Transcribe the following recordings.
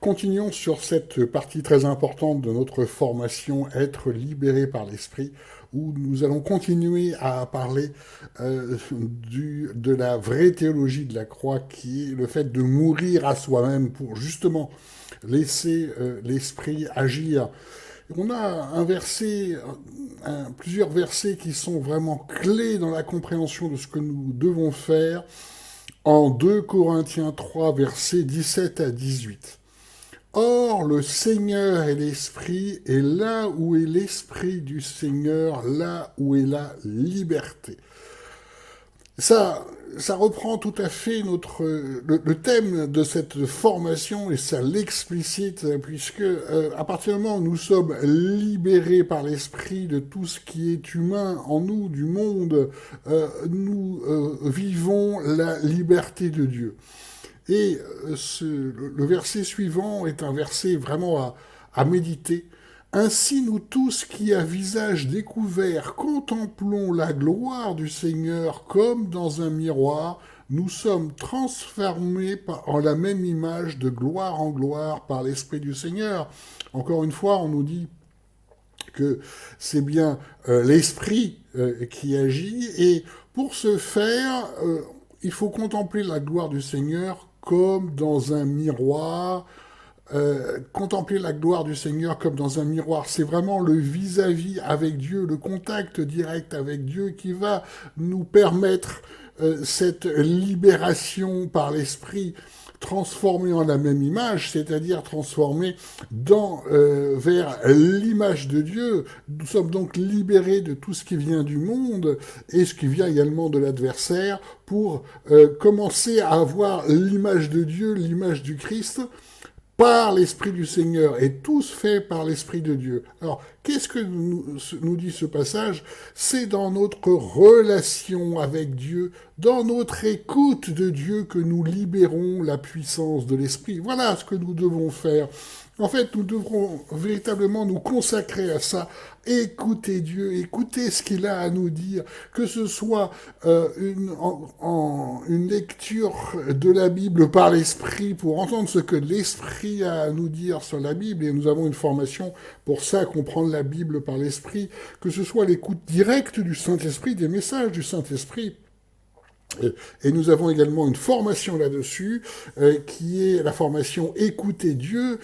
Continuons sur cette partie très importante de notre formation, être libéré par l'esprit, où nous allons continuer à parler de la vraie théologie de la croix, qui est le fait de mourir à soi-même pour justement laisser l'esprit agir. On a plusieurs versets qui sont vraiment clés dans la compréhension de ce que nous devons faire en 2 Corinthiens 3, versets 17 à 18. Or, le Seigneur est l'Esprit, et là où est l'Esprit du Seigneur, là où est la liberté. Ça reprend tout à fait le thème de cette formation et ça l'explicite, puisque à partir du moment où nous sommes libérés par l'Esprit de tout ce qui est humain en nous, du monde, nous vivons la liberté de Dieu. Et le verset suivant est un verset vraiment à méditer. Ainsi nous tous qui à visage découvert contemplons la gloire du Seigneur comme dans un miroir, nous sommes transformés en la même image de gloire en gloire par l'Esprit du Seigneur. Encore une fois, on nous dit que c'est bien l'Esprit qui agit, et pour ce faire, il faut contempler la gloire du Seigneur comme dans un miroir. Contempler la gloire du Seigneur comme dans un miroir, c'est vraiment le vis-à-vis avec Dieu, le contact direct avec Dieu qui va nous permettre cette libération par l'Esprit, transformée en la même image, c'est-à-dire transformée vers l'image de Dieu. Nous sommes donc libérés de tout ce qui vient du monde et ce qui vient également de l'adversaire pour commencer à avoir l'image de Dieu, l'image du Christ, par l'Esprit du Seigneur, et tous faits par l'Esprit de Dieu. Alors, qu'est-ce que nous dit ce passage? C'est dans notre relation avec Dieu, dans notre écoute de Dieu, que nous libérons la puissance de l'Esprit. Voilà ce que nous devons faire. En fait, nous devrons véritablement nous consacrer à ça, écouter Dieu, écouter ce qu'il a à nous dire, que ce soit une lecture de la Bible par l'Esprit pour entendre ce que l'Esprit a à nous dire sur la Bible, et nous avons une formation pour ça, comprendre la Bible par l'Esprit, que ce soit l'écoute directe du Saint-Esprit, des messages du Saint-Esprit. Et nous avons également une formation là-dessus, qui est la formation Écouter Dieu.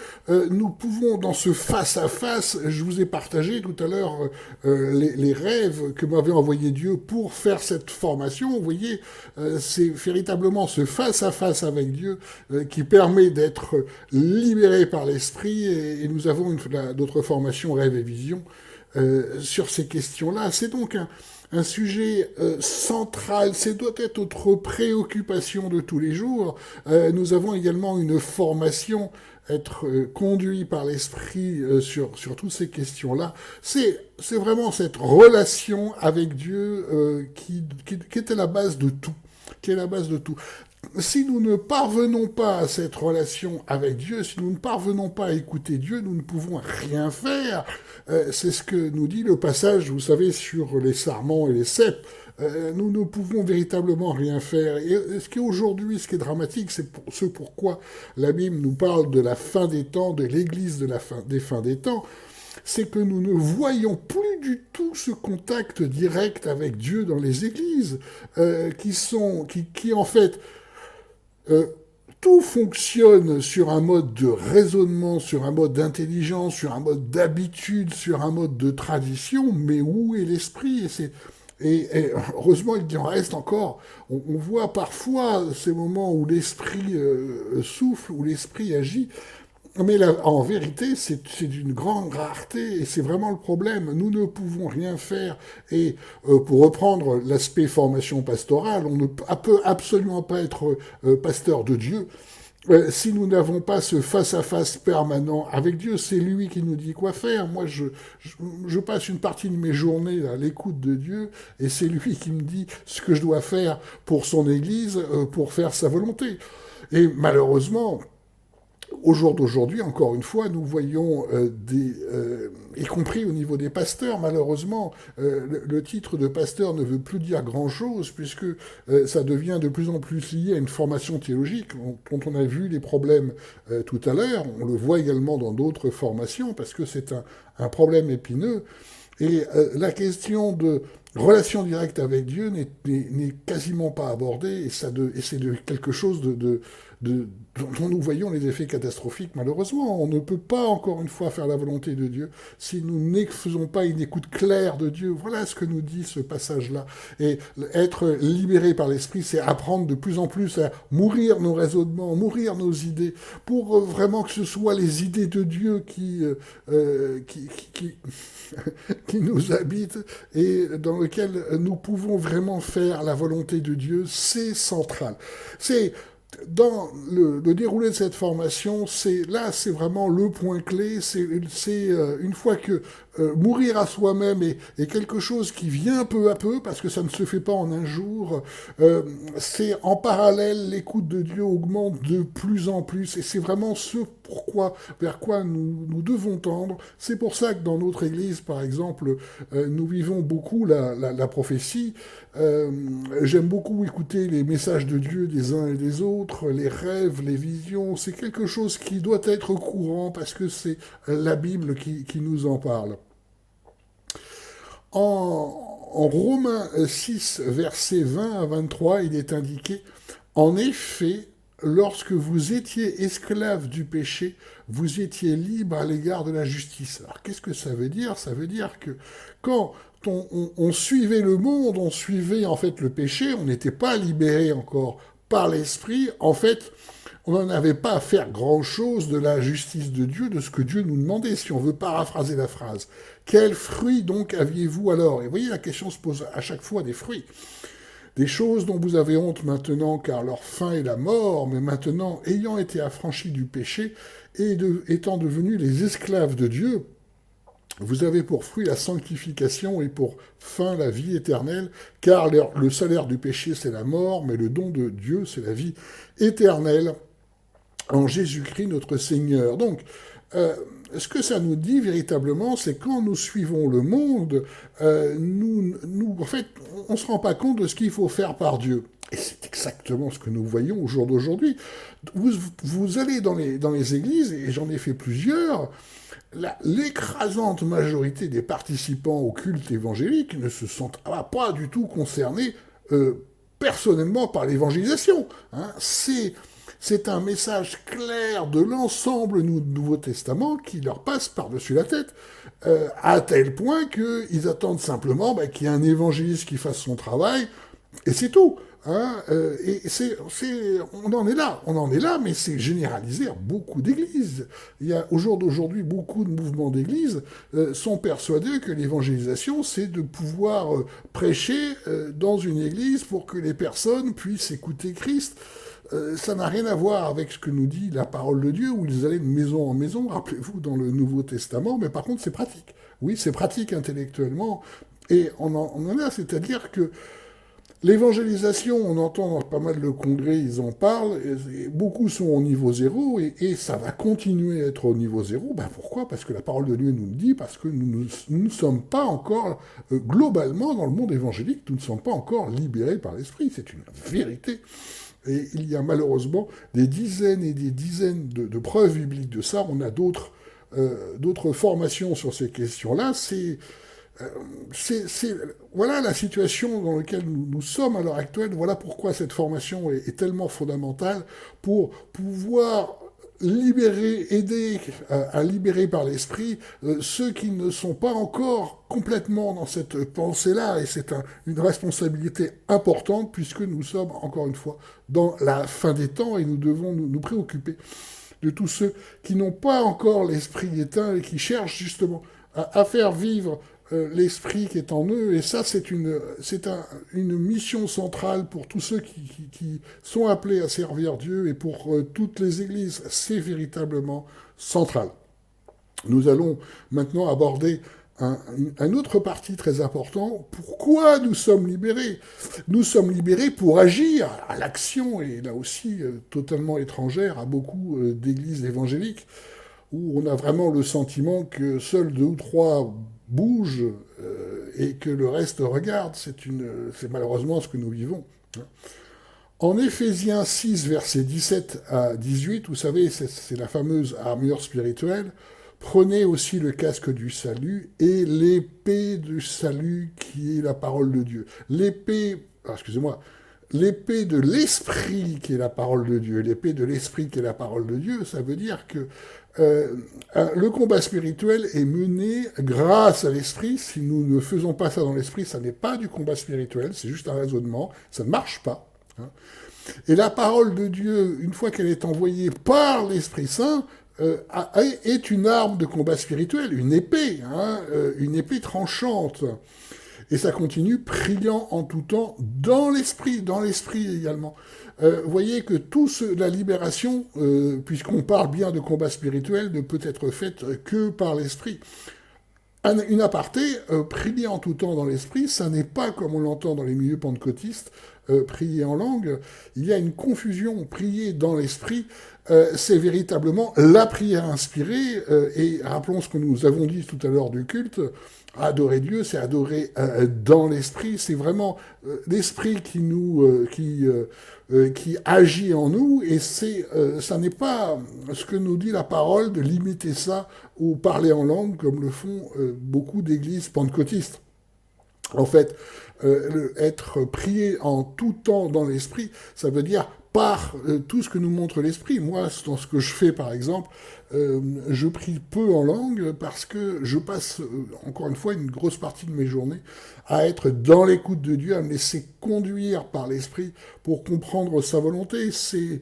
Nous pouvons, dans ce face-à-face, je vous ai partagé tout à l'heure les rêves que m'avait envoyé Dieu pour faire cette formation. Vous voyez, c'est véritablement ce face-à-face avec Dieu qui permet d'être libéré par l'Esprit. Et nous avons notre formation Rêve et Vision sur ces questions-là. C'est donc un sujet central, c'est doit être notre préoccupation de tous les jours. Nous avons également une formation, être conduit par l'Esprit sur toutes ces questions-là. C'est vraiment cette relation avec Dieu qui est à la base de tout. Qui est la base de tout. Si nous ne parvenons pas à cette relation avec Dieu, si nous ne parvenons pas à écouter Dieu, nous ne pouvons rien faire. C'est ce que nous dit le passage, vous savez, sur les sarments et les cèpes. Nous ne pouvons véritablement rien faire. Et ce qui est aujourd'hui, ce qui est dramatique, c'est ce pourquoi la Bible nous parle de la fin des temps, de l'Église des fins des temps, c'est que nous ne voyons plus du tout ce contact direct avec Dieu dans les églises, qui en fait, tout fonctionne sur un mode de raisonnement, sur un mode d'intelligence, sur un mode d'habitude, sur un mode de tradition, mais où est l'esprit? Et heureusement, il en reste encore. On voit parfois ces moments où l'esprit souffle, où l'esprit agit, mais là, en vérité, c'est d'une grande rareté, et c'est vraiment le problème. Nous ne pouvons rien faire. Et pour reprendre l'aspect formation pastorale, on ne peut absolument pas être pasteur de Dieu si nous n'avons pas ce face-à-face permanent avec Dieu. C'est lui qui nous dit quoi faire. Moi, je passe une partie de mes journées à l'écoute de Dieu, et c'est lui qui me dit ce que je dois faire pour son Église, pour faire sa volonté. Et malheureusement, Au jour d'aujourd'hui, encore une fois, nous voyons y compris au niveau des pasteurs, malheureusement, le titre de pasteur ne veut plus dire grand-chose, puisque ça devient de plus en plus lié à une formation théologique, dont on a vu les problèmes tout à l'heure. On le voit également dans d'autres formations, parce que c'est un problème épineux. Et la question de relation directe avec Dieu n'est quasiment pas abordée, et c'est quelque chose dont nous voyons les effets catastrophiques, malheureusement. On ne peut pas, encore une fois, faire la volonté de Dieu si nous ne faisons pas une écoute claire de Dieu. Voilà ce que nous dit ce passage-là. Et être libéré par l'Esprit, c'est apprendre de plus en plus à mourir nos raisonnements, mourir nos idées, pour vraiment que ce soit les idées de Dieu qui qui nous habitent et dans lequel nous pouvons vraiment faire la volonté de Dieu. C'est central. C'est dans le déroulé de cette formation, c'est vraiment le point clé. Une fois que mourir à soi-même est quelque chose qui vient peu à peu, parce que ça ne se fait pas en un jour. C'est en parallèle, l'écoute de Dieu augmente de plus en plus, et c'est vraiment vers quoi nous devons tendre. C'est pour ça que dans notre Église, par exemple, nous vivons beaucoup la prophétie. J'aime beaucoup écouter les messages de Dieu des uns et des autres, les rêves, les visions. C'est quelque chose qui doit être courant, parce que c'est la Bible qui nous en parle. En Romains 6, versets 20 à 23, il est indiqué: En effet, lorsque vous étiez esclaves du péché, vous étiez libres à l'égard de la justice. Alors qu'est-ce que ça veut dire? Ça veut dire que quand on suivait le monde, on suivait en fait le péché, on n'était pas libéré encore par l'Esprit. En fait, on n'en avait pas à faire grand-chose de la justice de Dieu, de ce que Dieu nous demandait, si on veut paraphraser la phrase. Quels fruits donc aviez-vous alors? Et vous voyez, la question se pose à chaque fois des fruits. Des choses dont vous avez honte maintenant, car leur fin est la mort, mais maintenant, ayant été affranchis du péché et étant devenus les esclaves de Dieu, vous avez pour fruit la sanctification et pour fin la vie éternelle, car le salaire du péché c'est la mort, mais le don de Dieu c'est la vie éternelle en Jésus-Christ notre Seigneur. Donc, ce que ça nous dit véritablement, c'est quand nous suivons le monde, en fait, on ne se rend pas compte de ce qu'il faut faire par Dieu. Et c'est exactement ce que nous voyons au jour d'aujourd'hui. Vous allez dans les églises, et j'en ai fait plusieurs, l'écrasante majorité des participants au culte évangélique ne se sentent pas du tout concernés personnellement par l'évangélisation. Hein. C'est un message clair de l'ensemble du Nouveau Testament qui leur passe par-dessus la tête, à tel point qu'ils attendent simplement qu'il y ait un évangéliste qui fasse son travail, et c'est tout. Hein, on en est là, mais c'est généralisé à beaucoup d'églises. Il y a au jour d'aujourd'hui beaucoup de mouvements d'églises sont persuadés que l'évangélisation, c'est de pouvoir prêcher dans une église pour que les personnes puissent écouter Christ. Ça n'a rien à voir avec ce que nous dit la parole de Dieu, où ils allaient de maison en maison, rappelez-vous, dans le Nouveau Testament, mais par contre c'est pratique. Oui, c'est pratique intellectuellement, et on en a, c'est-à-dire que l'évangélisation, on entend dans pas mal de congrès, ils en parlent, et beaucoup sont au niveau zéro, et ça va continuer à être au niveau zéro. Pourquoi? Parce que la parole de Dieu nous le dit, parce que nous ne sommes pas encore, globalement, dans le monde évangélique, nous ne sommes pas encore libérés par l'Esprit, c'est une vérité. Et il y a malheureusement des dizaines et des dizaines de preuves bibliques de ça. On a d'autres formations sur ces questions-là. Voilà la situation dans laquelle nous sommes à l'heure actuelle. Voilà pourquoi cette formation est tellement fondamentale pour pouvoir aider à libérer par l'esprit ceux qui ne sont pas encore complètement dans cette pensée-là, et c'est une responsabilité importante puisque nous sommes, encore une fois, dans la fin des temps, et nous devons nous préoccuper de tous ceux qui n'ont pas encore l'esprit éteint et qui cherchent justement à faire vivre l'esprit qui est en eux, et ça c'est une mission centrale pour tous ceux qui sont appelés à servir Dieu, et pour toutes les églises, c'est véritablement central. Nous allons maintenant aborder un autre parti très important. Pourquoi nous sommes libérés? Nous sommes libérés pour agir à l'action, et là aussi totalement étrangère à beaucoup d'églises évangéliques, où on a vraiment le sentiment que seuls 2 ou 3 bougent et que le reste regarde. C'est malheureusement ce que nous vivons. En Éphésiens 6, versets 17 à 18, vous savez, c'est la fameuse armure spirituelle. Prenez aussi le casque du salut et l'épée du salut qui est la parole de Dieu. L'épée de l'esprit qui est la parole de Dieu. L'épée de l'esprit qui est la parole de Dieu, ça veut dire que le combat spirituel est mené grâce à l'esprit. Si nous ne faisons pas ça dans l'esprit, ça n'est pas du combat spirituel, c'est juste un raisonnement, ça ne marche pas. Hein. Et la parole de Dieu, une fois qu'elle est envoyée par l'Esprit Saint, est une arme de combat spirituel, une épée, une épée tranchante. Et ça continue, priant en tout temps dans l'esprit également. Vous voyez que la libération, puisqu'on parle bien de combat spirituel, ne peut être faite que par l'esprit. Une aparté, prier en tout temps dans l'esprit, ça n'est pas comme on l'entend dans les milieux pentecôtistes, prier en langue. Il y a une confusion. Prier dans l'esprit, c'est véritablement la prière inspirée. Et rappelons ce que nous avons dit tout à l'heure du culte. Adorer Dieu, c'est adorer dans l'esprit. C'est vraiment l'esprit qui agit en nous. Et ça n'est pas ce que nous dit la parole de limiter ça ou parler en langue comme le font beaucoup d'églises pentecôtistes. En fait, être prié en tout temps dans l'esprit, ça veut dire par tout ce que nous montre l'esprit. Moi, dans ce que je fais, par exemple, je prie peu en langue parce que je passe, encore une fois, une grosse partie de mes journées à être dans l'écoute de Dieu, à me laisser conduire par l'esprit pour comprendre sa volonté. C'est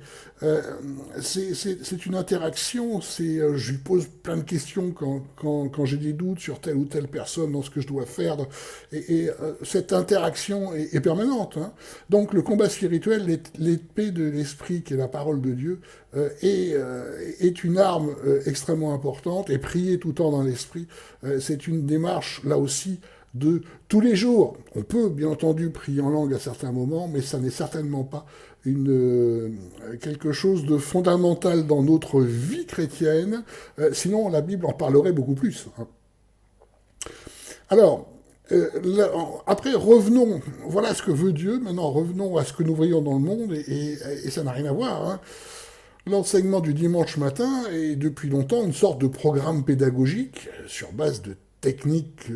une interaction, je lui pose plein de questions quand j'ai des doutes sur telle ou telle personne dans ce que je dois faire. Et cette interaction est permanente. Hein. Donc le combat spirituel, l'épée de l'esprit, qui est la parole de Dieu, est une arme extrêmement importante. Et prier tout le temps dans l'esprit, c'est une démarche, là aussi, de tous les jours. On peut, bien entendu, prier en langue à certains moments, mais ça n'est certainement pas quelque chose de fondamental dans notre vie chrétienne. Sinon, la Bible en parlerait beaucoup plus. Hein. Alors, après, revenons, voilà ce que veut Dieu, maintenant revenons à ce que nous voyons dans le monde, et ça n'a rien à voir. Hein. L'enseignement du dimanche matin est depuis longtemps une sorte de programme pédagogique sur base de techniques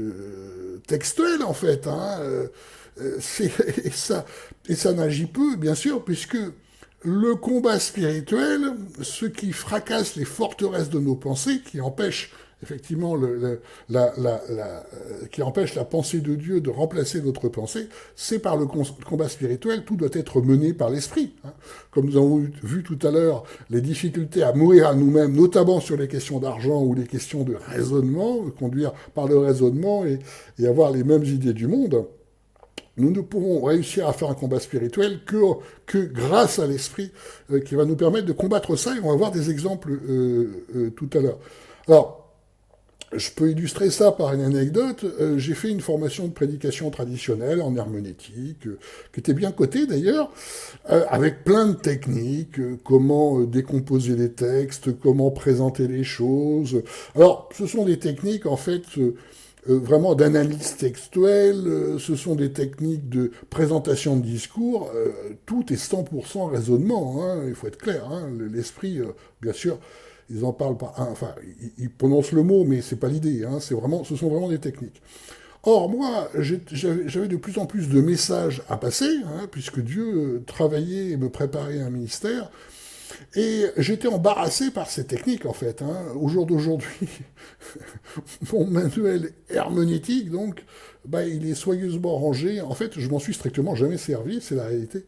textuelles, en fait. Hein. Et ça n'agit peu, bien sûr, puisque le combat spirituel, ce qui fracasse les forteresses de nos pensées, qui empêche effectivement qui empêche la pensée de Dieu de remplacer notre pensée, c'est par le combat spirituel. Tout doit être mené par l'esprit. Hein. Comme nous avons vu tout à l'heure, les difficultés à mourir à nous-mêmes, notamment sur les questions d'argent ou les questions de raisonnement, conduire par le raisonnement et avoir les mêmes idées du monde. Nous ne pourrons réussir à faire un combat spirituel que grâce à l'esprit qui va nous permettre de combattre ça, et on va voir des exemples tout à l'heure. Alors, je peux illustrer ça par une anecdote. J'ai fait une formation de prédication traditionnelle en herméneutique, qui était bien cotée d'ailleurs, avec plein de techniques, comment décomposer les textes, comment présenter les choses. Alors, ce sont des techniques, en fait, vraiment d'analyse textuelle, ce sont des techniques de présentation de discours, tout est 100% raisonnement, hein, il faut être clair, hein, l'esprit, bien sûr, ils en parlent pas, hein, enfin, ils prononcent le mot, mais c'est pas l'idée, hein, ce sont vraiment des techniques. Or, moi, j'avais de plus en plus de messages à passer, hein, puisque Dieu travaillait et me préparait un ministère, et j'étais embarrassé par ces techniques, en fait. Hein. Au jour d'aujourd'hui, mon manuel herméneutique, donc, il est soigneusement rangé. En fait, je m'en suis strictement jamais servi, c'est la réalité.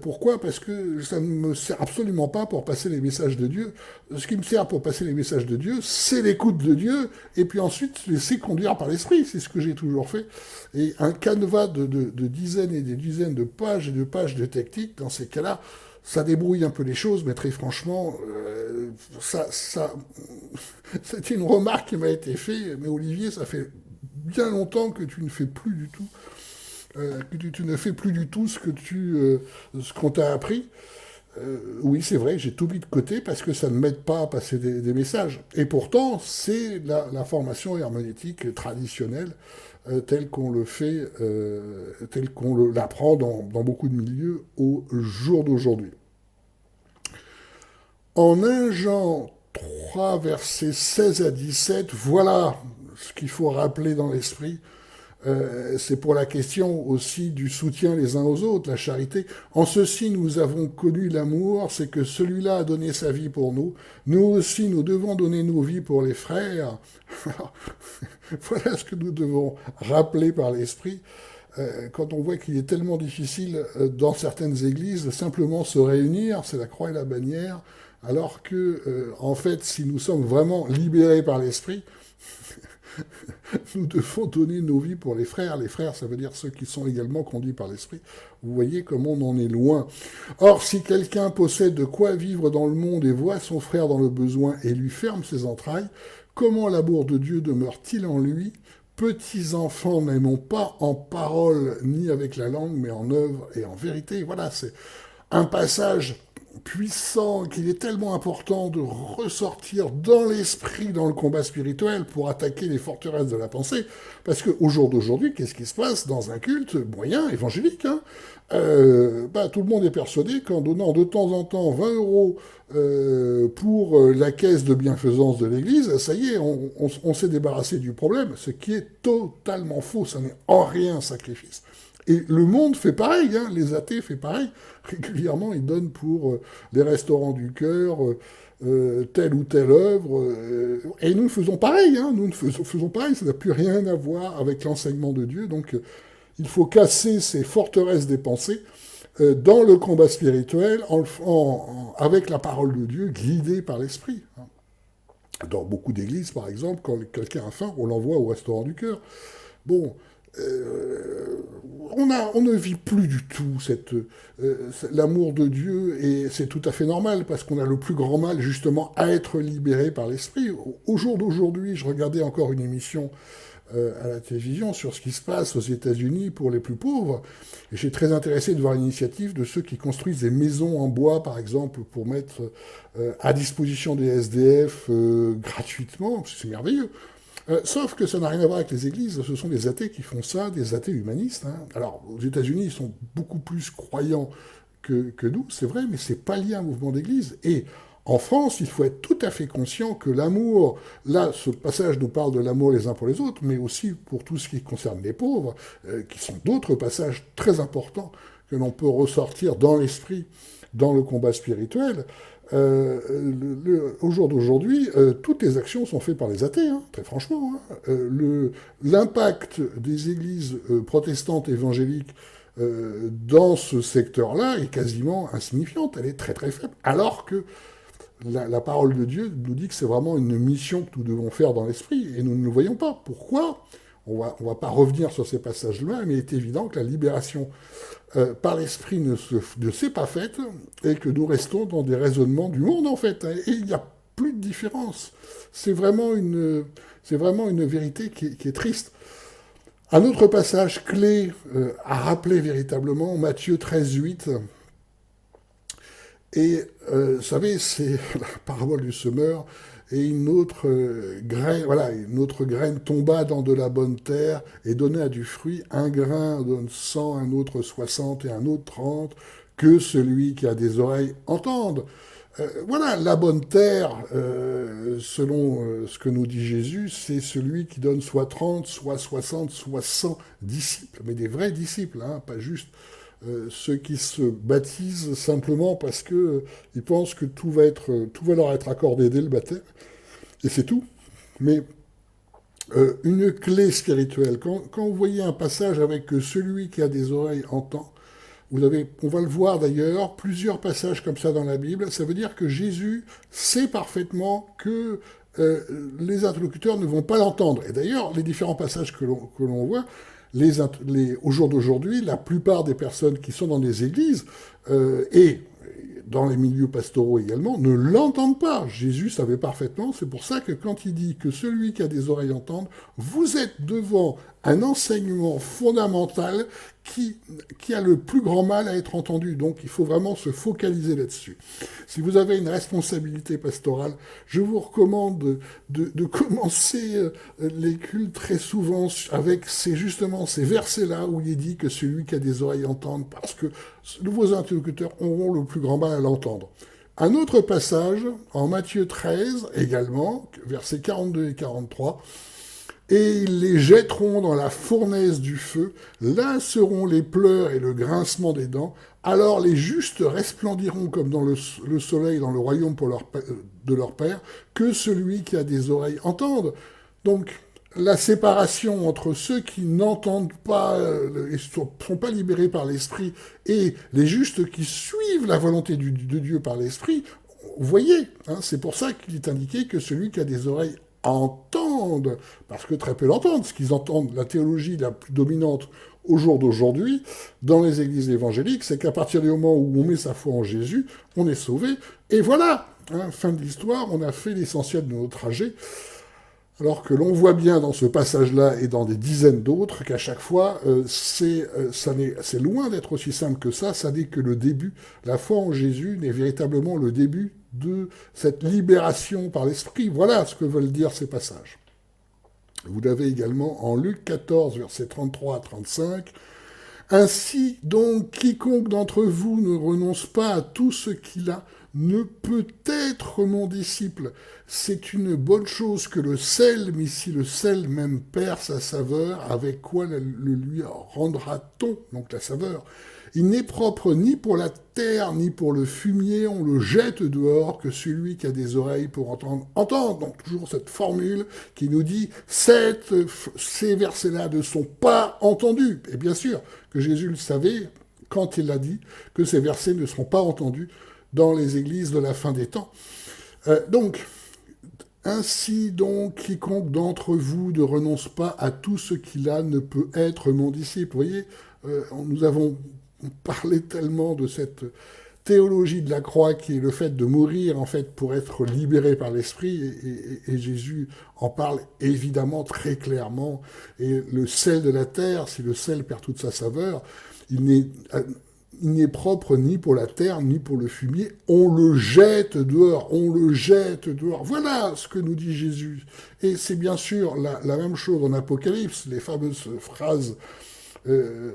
Pourquoi? Parce que ça ne me sert absolument pas pour passer les messages de Dieu. Ce qui me sert pour passer les messages de Dieu, c'est l'écoute de Dieu, et puis ensuite se laisser conduire par l'Esprit. C'est ce que j'ai toujours fait. Et un canevas de dizaines et des dizaines de pages et de pages de techniques, dans ces cas-là, ça débrouille un peu les choses, mais très franchement, c'était une remarque qui m'a été faite, mais Olivier, ça fait bien longtemps que tu ne fais plus du tout, tu ne fais plus du tout ce qu'on t'a appris. Oui, c'est vrai, j'ai tout mis de côté parce que ça ne m'aide pas à passer des messages. Et pourtant, c'est la formation herméneutique traditionnelle telle qu'on le fait, telle qu'on l'apprend dans beaucoup de milieux au jour d'aujourd'hui. En 1 Jean 3, versets 16 à 17, voilà ce qu'il faut rappeler dans l'esprit. C'est pour la question aussi du soutien les uns aux autres, la charité. En ceci, nous avons connu l'amour, c'est que celui-là a donné sa vie pour nous. Nous aussi, nous devons donner nos vies pour les frères. Voilà ce que nous devons rappeler par l'esprit. Quand on voit qu'il est tellement difficile dans certaines églises de simplement se réunir, c'est la croix et la bannière, alors que, en fait, si nous sommes vraiment libérés par l'esprit, nous devons donner nos vies pour les frères. Les frères, ça veut dire ceux qui sont également conduits par l'esprit. Vous voyez comment on en est loin. Or, si quelqu'un possède de quoi vivre dans le monde et voit son frère dans le besoin et lui ferme ses entrailles, comment l'amour de Dieu demeure-t-il en lui? Petits enfants, n'aimons pas en parole ni avec la langue, mais en œuvre et en vérité. Voilà, c'est un passage puissant, qu'il est tellement important de ressortir dans l'esprit, dans le combat spirituel, pour attaquer les forteresses de la pensée. Parce qu'au jour d'aujourd'hui, qu'est-ce qui se passe dans un culte moyen, évangélique, tout le monde est persuadé qu'en donnant de temps en temps 20 euros pour la caisse de bienfaisance de l'Église, ça y est, on s'est débarrassé du problème, ce qui est totalement faux, ça n'est en rien un sacrifice. Et le monde fait pareil, les athées font pareil. Régulièrement, ils donnent pour les restaurants du cœur, telle ou telle œuvre. Et nous faisons pareil, nous faisons pareil, ça n'a plus rien à voir avec l'enseignement de Dieu. Donc, il faut casser ces forteresses des pensées dans le combat spirituel avec la parole de Dieu guidée par l'esprit. Dans beaucoup d'églises, par exemple, quand quelqu'un a faim, on l'envoie au restaurant du cœur. Bon, on ne vit plus du tout l'amour de Dieu, et c'est tout à fait normal, parce qu'on a le plus grand mal, justement, à être libéré par l'esprit. Au jour d'aujourd'hui, je regardais encore une émission à la télévision sur ce qui se passe aux États-Unis pour les plus pauvres, et j'ai très intéressé de voir l'initiative de ceux qui construisent des maisons en bois, par exemple, pour mettre à disposition des SDF gratuitement. C'est merveilleux. Sauf que ça n'a rien à voir avec les églises, ce sont des athées qui font ça, des athées humanistes. Alors, aux États-Unis, ils sont beaucoup plus croyants que nous, c'est vrai, mais c'est pas lié à un mouvement d'église. Et en France, il faut être tout à fait conscient que l'amour, là, ce passage nous parle de l'amour les uns pour les autres, mais aussi pour tout ce qui concerne les pauvres, qui sont d'autres passages très importants que l'on peut ressortir dans l'esprit, dans le combat spirituel. Au jour d'aujourd'hui, toutes les actions sont faites par les athées, très franchement. L'impact des églises protestantes évangéliques dans ce secteur-là est quasiment insignifiante, elle est très très faible, alors que la parole de Dieu nous dit que c'est vraiment une mission que nous devons faire dans l'esprit, et nous ne le voyons pas. Pourquoi ? On va pas revenir sur ces passages-là, mais il est évident que la libération par l'esprit ne s'est pas faite, et que nous restons dans des raisonnements du monde, en fait. Et il n'y a plus de différence. C'est vraiment une vérité qui est triste. Un autre passage clé à rappeler véritablement, Matthieu 13, 8. Et, vous savez, c'est la parabole du semeur. Et une autre graine tomba dans de la bonne terre et donna du fruit. Un grain donne 100, un autre 60 et un autre 30, que celui qui a des oreilles entende. Voilà, la bonne terre, selon ce que nous dit Jésus, c'est celui qui donne soit 30, soit 60, soit 100 disciples, mais des vrais disciples, pas juste ceux qui se baptisent simplement parce que ils pensent que tout va leur être accordé dès le baptême, et c'est tout. Mais une clé spirituelle, quand vous voyez un passage avec celui qui a des oreilles entend, on va le voir d'ailleurs, plusieurs passages comme ça dans la Bible, ça veut dire que Jésus sait parfaitement que les interlocuteurs ne vont pas l'entendre. Et d'ailleurs, les différents passages que l'on voit, au jour d'aujourd'hui, la plupart des personnes qui sont dans des églises, et dans les milieux pastoraux également, ne l'entendent pas. Jésus savait parfaitement, c'est pour ça que quand il dit que celui qui a des oreilles entende, vous êtes devant un enseignement fondamental qui a le plus grand mal à être entendu. Donc il faut vraiment se focaliser là-dessus. Si vous avez une responsabilité pastorale, je vous recommande de commencer les cultes très souvent avec justement ces versets-là où il est dit que celui qui a des oreilles entende, parce que vos interlocuteurs auront le plus grand mal à l'entendre. Un autre passage, en Matthieu 13 également, versets 42 et 43, et ils les jetteront dans la fournaise du feu, là seront les pleurs et le grincement des dents, alors les justes resplendiront comme dans le soleil dans le royaume de leur Père, que celui qui a des oreilles entende. Donc, la séparation entre ceux qui n'entendent pas et ne sont pas libérés par l'esprit et les justes qui suivent la volonté de Dieu par l'esprit, vous voyez, hein, c'est pour ça qu'il est indiqué que celui qui a des oreilles entende, parce que très peu l'entendent. Ce qu'ils entendent, la théologie la plus dominante au jour d'aujourd'hui, dans les églises évangéliques, c'est qu'à partir du moment où on met sa foi en Jésus, on est sauvé, et voilà, hein, fin de l'histoire, on a fait l'essentiel de notre trajet. Alors que l'on voit bien dans ce passage-là et dans des dizaines d'autres qu'à chaque fois, c'est loin d'être aussi simple que ça n'est que le début. La foi en Jésus n'est véritablement le début de cette libération par l'Esprit. Voilà ce que veulent dire ces passages. Vous l'avez également en Luc 14, versets 33 à 35. « Ainsi donc, quiconque d'entre vous ne renonce pas à tout ce qu'il a, ne peut être mon disciple. C'est une bonne chose que le sel, mais si le sel même perd sa saveur, avec quoi le lui rendra-t-on, donc la saveur? Il n'est propre ni pour la terre, ni pour le fumier, on le jette dehors, que celui qui a des oreilles pour entendre, entende. Donc toujours cette formule qui nous dit, ces versets-là ne sont pas entendus. Et bien sûr que Jésus le savait quand il a dit que ces versets ne seront pas entendus dans les églises de la fin des temps. Ainsi donc, quiconque d'entre vous ne renonce pas à tout ce qu'il a ne peut être mon disciple. Vous voyez, nous avons parlé tellement de cette théologie de la croix qui est le fait de mourir en fait pour être libéré par l'esprit et Jésus en parle évidemment très clairement. Et le sel de la terre, si le sel perd toute sa saveur, il n'est propre ni pour la terre, ni pour le fumier. On le jette dehors, on le jette dehors. Voilà ce que nous dit Jésus. Et c'est bien sûr la même chose en Apocalypse, les fameuses phrases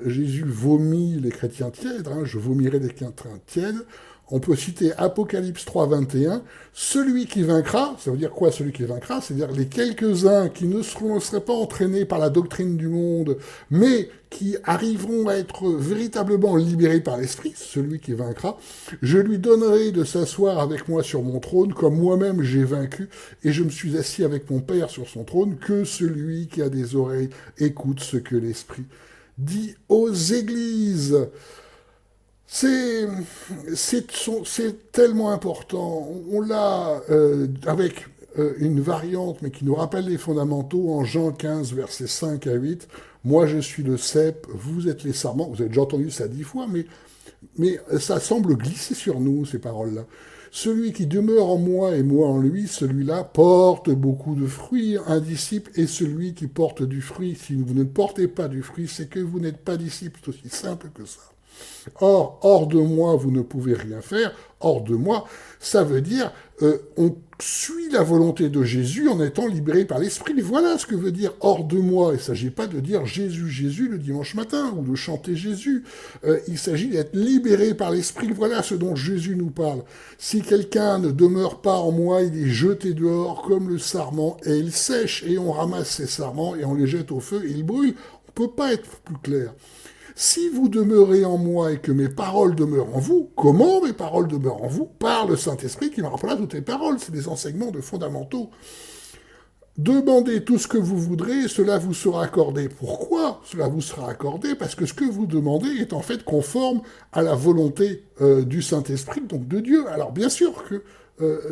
Jésus vomit les chrétiens tièdes, hein, je vomirai les chrétiens tièdes. On peut citer Apocalypse 3, 21. Celui qui vaincra, ça veut dire quoi celui qui vaincra? C'est-à-dire les quelques-uns qui ne seraient pas entraînés par la doctrine du monde, mais qui arriveront à être véritablement libérés par l'esprit, celui qui vaincra, je lui donnerai de s'asseoir avec moi sur mon trône, comme moi-même j'ai vaincu, et je me suis assis avec mon Père sur son trône, que celui qui a des oreilles écoute ce que l'esprit dit aux églises. C'est tellement important. On l'a avec une variante, mais qui nous rappelle les fondamentaux, en Jean 15, versets 5 à 8. Moi, je suis le cep, vous êtes les sarments. Vous avez déjà entendu ça 10 fois, mais ça semble glisser sur nous, ces paroles-là. Celui qui demeure en moi et moi en lui, celui-là porte beaucoup de fruits. Un disciple est celui qui porte du fruit. Si vous ne portez pas du fruit, c'est que vous n'êtes pas disciple. C'est aussi simple que ça. Or, hors de moi, vous ne pouvez rien faire. Hors de moi, ça veut dire on suit la volonté de Jésus en étant libéré par l'Esprit. Voilà ce que veut dire hors de moi. Il ne s'agit pas de dire Jésus, Jésus le dimanche matin ou de chanter Jésus. Il s'agit d'être libéré par l'Esprit. Voilà ce dont Jésus nous parle. Si quelqu'un ne demeure pas en moi, il est jeté dehors comme le sarment et il sèche et on ramasse ces sarments et on les jette au feu et ils brûlent. On ne peut pas être plus clair. Si vous demeurez en moi et que mes paroles demeurent en vous, comment mes paroles demeurent en vous? Par le Saint-Esprit qui me rappellera toutes les paroles. C'est des enseignements de fondamentaux. Demandez tout ce que vous voudrez et cela vous sera accordé. Pourquoi cela vous sera accordé? Parce que ce que vous demandez est en fait conforme à la volonté du Saint-Esprit, donc de Dieu. Alors bien sûr que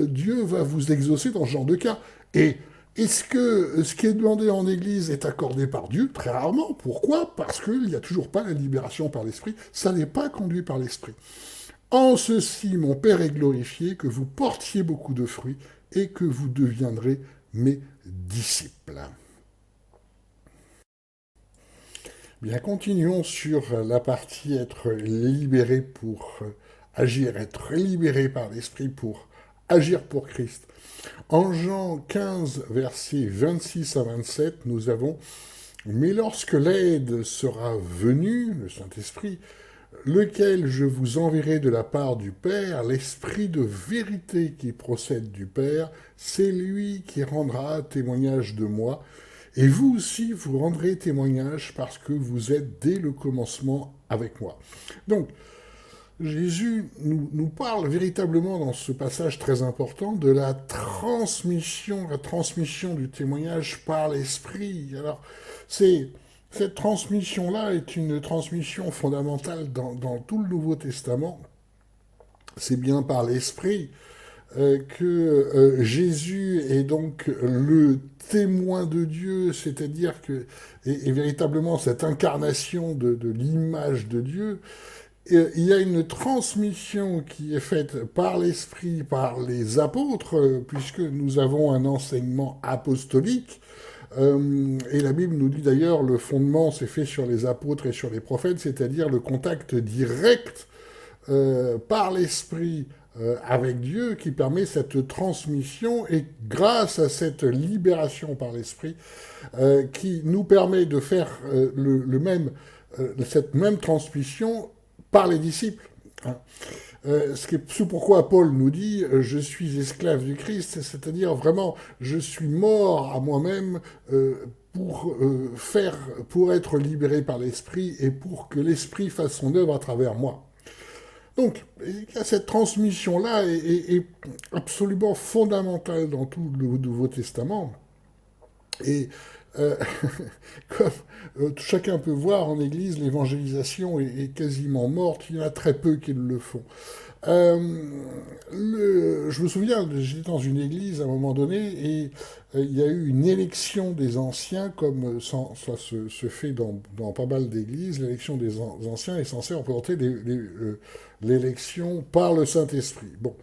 Dieu va vous exaucer dans ce genre de cas. Et est-ce que ce qui est demandé en Église est accordé par Dieu? Très rarement. Pourquoi? Parce qu'il n'y a toujours pas la libération par l'Esprit. Ça n'est pas conduit par l'Esprit. En ceci, mon Père est glorifié, que vous portiez beaucoup de fruits et que vous deviendrez mes disciples. Bien, continuons sur la partie être libéré pour agir, être libéré par l'Esprit pour agir pour Christ. En Jean 15, versets 26 à 27, nous avons mais lorsque l'aide sera venue, le Saint-Esprit, lequel je vous enverrai de la part du Père, l'Esprit de vérité qui procède du Père, c'est lui qui rendra témoignage de moi. Et vous aussi, vous rendrez témoignage parce que vous êtes dès le commencement avec moi. Donc, Jésus nous parle véritablement dans ce passage très important de la transmission du témoignage par l'Esprit. Alors, cette transmission-là est une transmission fondamentale dans tout le Nouveau Testament. C'est bien par l'Esprit que Jésus est donc le témoin de Dieu, c'est-à-dire que, et véritablement cette incarnation de l'image de Dieu, il y a une transmission qui est faite par l'Esprit, par les apôtres, puisque nous avons un enseignement apostolique. Et la Bible nous dit d'ailleurs, le fondement s'est fait sur les apôtres et sur les prophètes, c'est-à-dire le contact direct par l'Esprit avec Dieu qui permet cette transmission, et grâce à cette libération par l'Esprit qui nous permet de faire cette même transmission par les disciples. C'est pourquoi Paul nous dit je suis esclave du Christ, c'est-à-dire vraiment je suis mort à moi-même pour être libéré par l'Esprit et pour que l'Esprit fasse son œuvre à travers moi. Donc, cette transmission-là est absolument fondamentale dans tout le Nouveau Testament. Et comme chacun peut voir en Église, l'évangélisation est quasiment morte, il y en a très peu qui le font. Je me souviens, j'étais dans une église à un moment donné et il y a eu une élection des anciens, comme ça se fait dans pas mal d'églises. L'élection des anciens est censée représenter l'élection par le Saint-Esprit. Bon,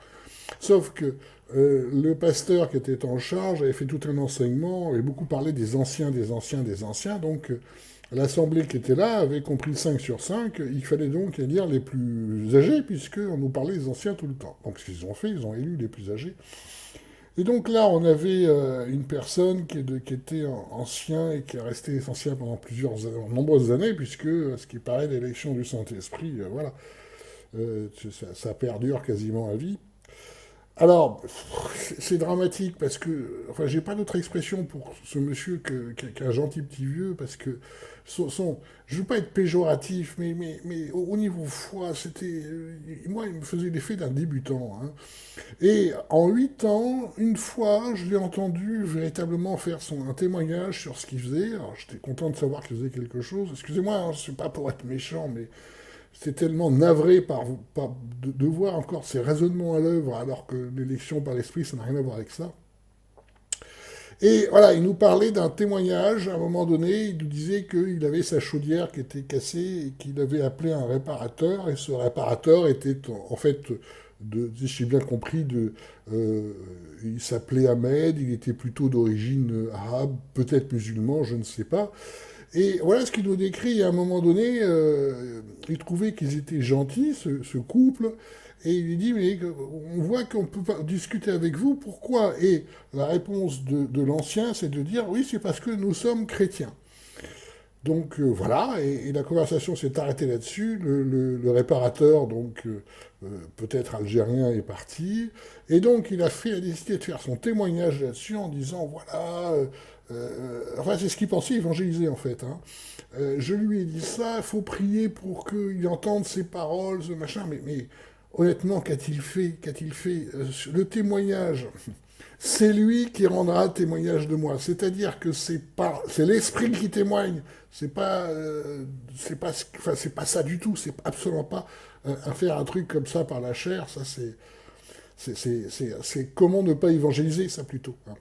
sauf que le pasteur qui était en charge avait fait tout un enseignement et beaucoup parlé des anciens, donc l'assemblée qui était là avait compris 5 sur 5, il fallait donc élire les plus âgés, puisqu'on nous parlait des anciens tout le temps. Donc ce qu'ils ont fait, ils ont élu les plus âgés. Et donc là, on avait une personne qui était ancien et qui est resté ancien pendant nombreuses années, puisque ce qui paraît l'élection du Saint-Esprit, voilà, ça perdure quasiment à vie. Alors, c'est dramatique parce que, enfin, j'ai pas d'autre expression pour ce monsieur qu'un gentil petit vieux, parce que je veux pas être péjoratif, mais au niveau foi, moi, il me faisait l'effet d'un débutant, hein. Et en 8 ans, une fois, je l'ai entendu véritablement faire un témoignage sur ce qu'il faisait. Alors, j'étais content de savoir qu'il faisait quelque chose. Excusez-moi, hein, c'est pas pour être méchant, mais c'est tellement navré de voir encore ces raisonnements à l'œuvre, alors que l'élection par l'esprit, ça n'a rien à voir avec ça. Et voilà, il nous parlait d'un témoignage, à un moment donné, il nous disait qu'il avait sa chaudière qui était cassée et qu'il avait appelé un réparateur, et ce réparateur était en fait, si j'ai bien compris, il s'appelait Ahmed, il était plutôt d'origine arabe, peut-être musulman, je ne sais pas. Et voilà ce qu'il nous décrit. À un moment donné, il trouvait qu'ils étaient gentils, ce couple, et il lui dit, mais on voit qu'on peut pas discuter avec vous, pourquoi? Et la réponse de l'ancien, c'est de dire, oui, c'est parce que nous sommes chrétiens. Donc voilà, et la conversation s'est arrêtée là-dessus. Le réparateur, donc peut-être algérien, est parti. Et donc il a décidé de faire son témoignage là-dessus en disant, voilà, enfin c'est ce qu'il pensait évangéliser en fait, hein. Je lui ai dit ça, il faut prier pour qu'il entende ces paroles, ce machin, mais honnêtement, qu'a-t-il fait? Le témoignage, c'est lui qui rendra témoignage de moi. C'est-à-dire que c'est l'esprit qui témoigne. C'est pas ça du tout. C'est absolument pas faire un truc comme ça par la chair. Ça, c'est comment ne pas évangéliser, ça plutôt, hein.